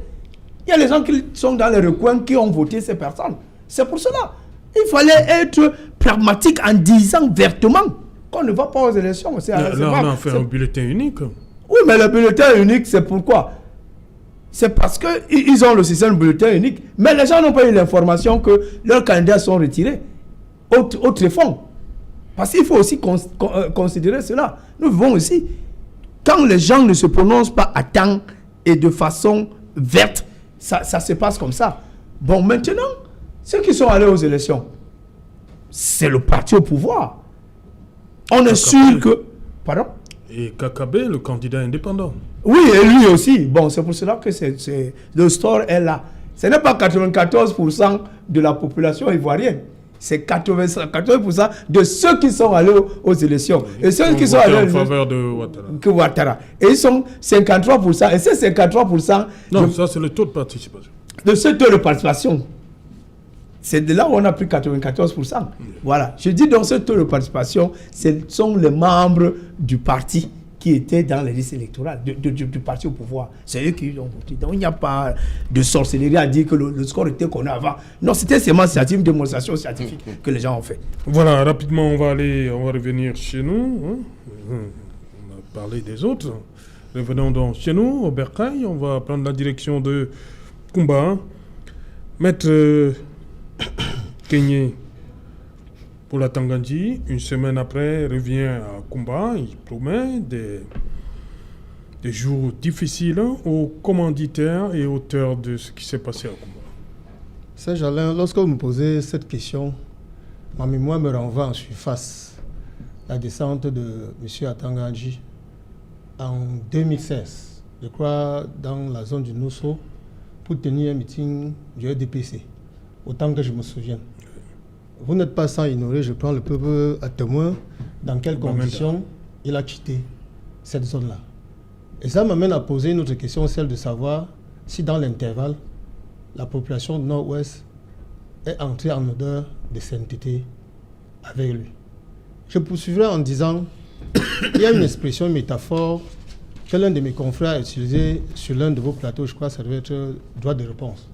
Il y a des gens qui sont dans les recoins qui ont voté ces personnes. C'est pour cela. Il fallait être pragmatique en disant vertement qu'on ne va pas aux élections. Là, on a fait un bulletin unique. Oui, mais le bulletin unique, c'est pourquoi? C'est parce qu'ils ont le système de bulletin unique. Mais les gens n'ont pas eu l'information que leurs candidats sont retirés au tréfonds. Parce qu'il faut aussi considérer cela. Nous vivons aussi. Quand les gens ne se prononcent pas à temps et de façon verte, ça se passe comme ça. Bon, maintenant, ceux qui sont allés aux élections, c'est le parti au pouvoir. On est sûr que... Pardon? Et Kakabe, le candidat indépendant. Oui, et lui aussi. Bon, c'est pour cela que le score est là. Ce n'est pas 94% de la population ivoirienne. C'est 80% de ceux qui sont allés aux élections. Oui, et ceux qui sont allés en faveur de Ouattara. Et ils sont 53%. Et ces 53%... Non, ça c'est le taux de participation. De ce taux de participation. C'est de là où on a pris 94%. Voilà. Je dis donc ce taux de participation, ce sont les membres du parti qui étaient dans les listes électorales, du parti au pouvoir. C'est eux qui ont voté. Donc il n'y a pas de sorcellerie à dire que le score était qu'on a avant. Non, c'était seulement une démonstration scientifique que les gens ont fait. Voilà, rapidement, on va revenir chez nous. On a parlé des autres. Revenons donc chez nous, au Bercail. On va prendre la direction de Kumba. Maître Kenyé pour la Tangandji, une semaine après, revient à Kumba. Il promet des jours difficiles aux commanditaires et auteurs de ce qui s'est passé à Kumba. Serge Alain, lorsque vous me posez cette question, ma mémoire me renvoie en surface la descente de M. Atangandji en 2016, je crois, dans la zone du Nosso, pour tenir un meeting du RDPC, autant que je me souviens. Vous n'êtes pas sans ignorer, je prends le peuple à témoin, dans quelles conditions il a quitté cette zone-là. Et ça m'amène à poser une autre question, celle de savoir si dans l'intervalle, la population du Nord-Ouest est entrée en odeur de sainteté avec lui. Je poursuivrai en disant, il y a une expression, une métaphore que l'un de mes confrères a utilisée sur l'un de vos plateaux, je crois que ça devait être droit de réponse.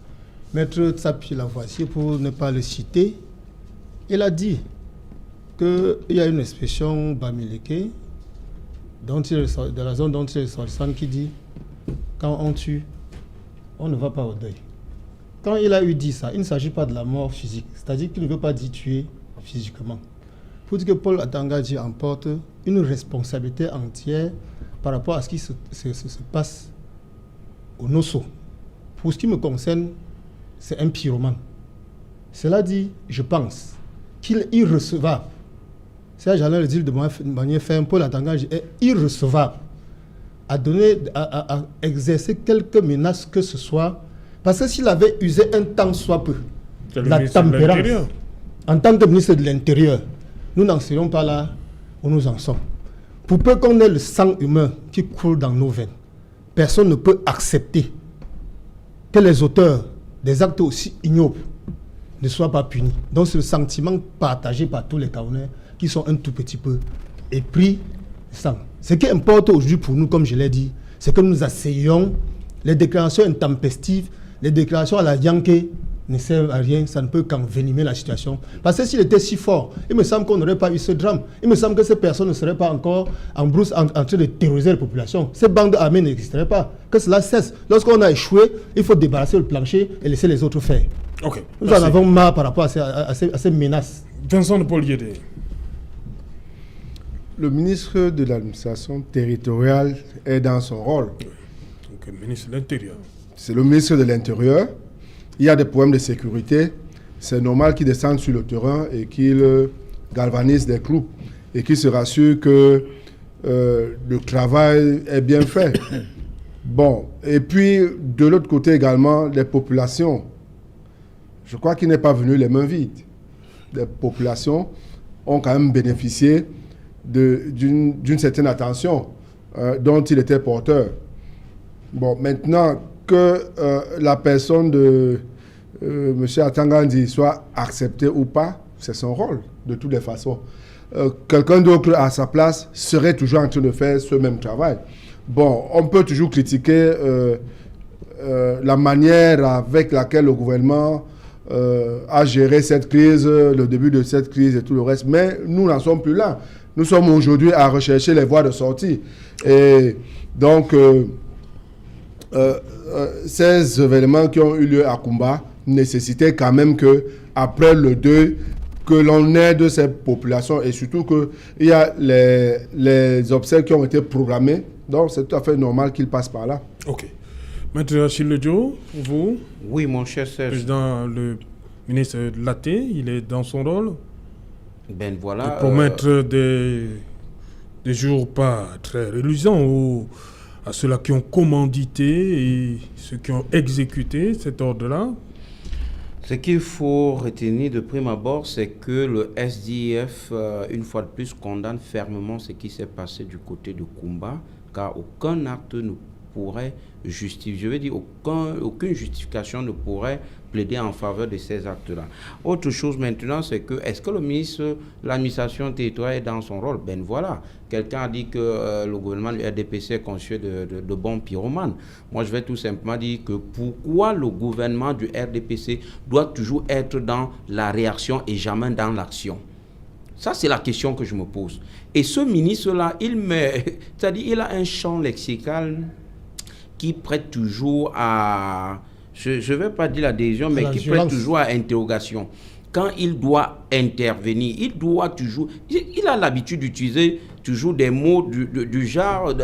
Maître Tsapi Lavoisier, pour ne pas le citer, il a dit qu'il y a une expression bamileke de la zone dont il est ressortissant qui dit « quand on tue, on ne va pas au deuil ». Quand il a eu dit ça, il ne s'agit pas de la mort physique, c'est-à-dire qu'il ne veut pas dire tuer physiquement. Pour dire que Paul Atangandji emporte une responsabilité entière par rapport à ce qui se passe au Nosso. Pour ce qui me concerne, c'est un pyromane. Cela dit, je pense qu'il est irrecevable. Ça, j'allais le dire de manière ferme, Paul Atangandji est irrecevable à exercer quelque menace que ce soit, parce que s'il avait usé un tant soit peu la tempérance en tant que ministre de l'Intérieur, nous n'en serions pas là où nous en sommes. Pour peu qu'on ait le sang humain qui coule dans nos veines, personne ne peut accepter que les auteurs des actes aussi ignobles ne soient pas punis. Donc c'est le sentiment partagé par tous les Camerounais qui sont un tout petit peu épris de sang. Ce qui importe aujourd'hui pour nous, comme je l'ai dit, c'est que nous asseyons les déclarations intempestives les déclarations à la Yankee ne servent à rien, ça ne peut qu'envenimer la situation. Parce que s'il était si fort, il me semble qu'on n'aurait pas eu ce drame. Il me semble que ces personnes ne seraient pas encore en brousse en train de terroriser la population. Ces bandes armées n'existeraient pas. Que cela cesse. Lorsqu'on a échoué, il faut débarrasser le plancher et laisser les autres faire. Okay, nous en avons marre par rapport à ces menaces. Vincent de Paul Yédé. Le ministre de l'administration territoriale est dans son rôle. Donc, le ministre de l'Intérieur. C'est le ministre de l'Intérieur. Il y a des problèmes de sécurité. C'est normal qu'il descende sur le terrain et qu'il galvanise des troupes et qu'il se rassure que le travail est bien fait. Bon, et puis de l'autre côté également, les populations. Je crois qu'il n'est pas venu les mains vides. Les populations ont quand même bénéficié d'une certaine attention dont il était porteur. Bon, maintenant que la personne de M. Atangandi soit acceptée ou pas, c'est son rôle, de toutes les façons. Quelqu'un d'autre à sa place serait toujours en train de faire ce même travail. Bon, on peut toujours critiquer la manière avec laquelle le gouvernement a géré cette crise, le début de cette crise et tout le reste, mais nous n'en sommes plus là. Nous sommes aujourd'hui à rechercher les voies de sortie. Et donc, ces événements qui ont eu lieu à Kumba nécessitaient quand même que, après le deuil, que l'on aide ces populations et surtout qu'il y a les obsèques qui ont été programmées. Donc, c'est tout à fait normal qu'ils passent par là. OK. Maître Achille Ledjo, vous? Oui, mon cher Serge. Le ministre de l'AT, il est dans son rôle. Ben voilà. De promettre des jours pas très reluisants à ceux-là qui ont commandité et ceux qui ont exécuté cet ordre-là. Ce qu'il faut retenir de prime abord, c'est que le SDF, une fois de plus, condamne fermement ce qui s'est passé du côté de Kumba, car aucun acte ne pourrait justifier, je veux dire, aucune justification ne pourrait plaider en faveur de ces actes-là. Autre chose maintenant, c'est que, est-ce que le ministre de l'administration territoriale est dans son rôle? Ben voilà, quelqu'un a dit que le gouvernement du RDPC est conçu de bons pyromanes. Moi, je vais tout simplement dire que pourquoi le gouvernement du RDPC doit toujours être dans la réaction et jamais dans l'action? Ça, c'est la question que je me pose. Et ce ministre-là, c'est-à-dire, il a un champ lexical qui prête toujours à... Je ne vais pas dire l'adhésion, mais qui prête toujours à interrogation. Quand il doit intervenir, il doit toujours... Il a l'habitude d'utiliser toujours des mots du genre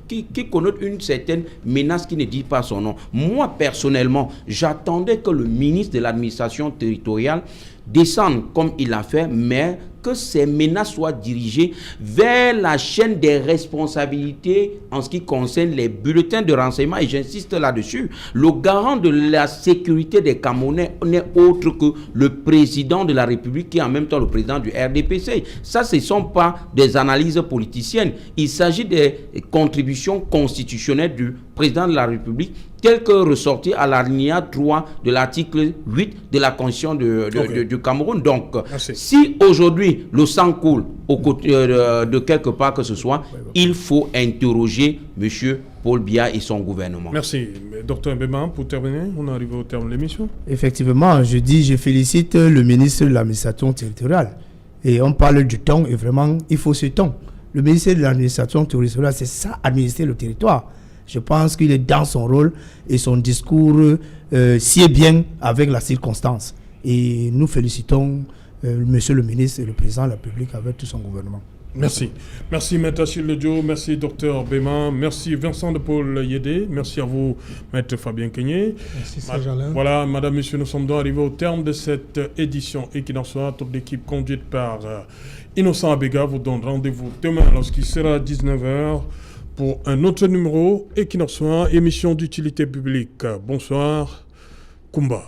qui connotent une certaine menace qui ne dit pas son nom. Moi, personnellement, j'attendais que le ministre de l'administration territoriale descende comme il l'a fait, mais que ces menaces soient dirigées vers la chaîne des responsabilités en ce qui concerne les bulletins de renseignement, et j'insiste là-dessus. Le garant de la sécurité des Camerounais n'est autre que le président de la République, qui est en même temps le président du RDPC. Ça, ce ne sont pas des analyses politiciennes. Il s'agit des contributions constitutionnelles du président de la République, tel que ressorti à l'alinéa 3 de l'article 8 de la Constitution du Cameroun. Donc, si aujourd'hui le sang coule au côté de quelque part que ce soit, il faut interroger M. Paul Biya et son gouvernement. Merci. Dr Mbema, pour terminer, on est arrivé au terme de l'émission. Effectivement, je félicite le ministre de l'administration territoriale. Et on parle du temps, et vraiment, il faut ce temps. Le ministre de l'administration territoriale, c'est ça, administrer le territoire. Je pense qu'il est dans son rôle et son discours sied bien avec la circonstance. Et nous félicitons Monsieur le ministre et le président de la République avec tout son gouvernement. Merci. Merci Maître Achille Ledjo, merci Dr Bema, merci Vincent de Paul Yédé, merci à vous Maître Fabien Kenyé. Merci Serge-Alain. Voilà, Madame, Monsieur, nous sommes donc arrivés au terme de cette édition Equinox Soir. Toute l'équipe conduite par Innocent Abega vous donne rendez-vous demain lorsqu'il sera 19h pour un autre numéro Equinox Soir, émission d'utilité publique. Bonsoir, Kumba.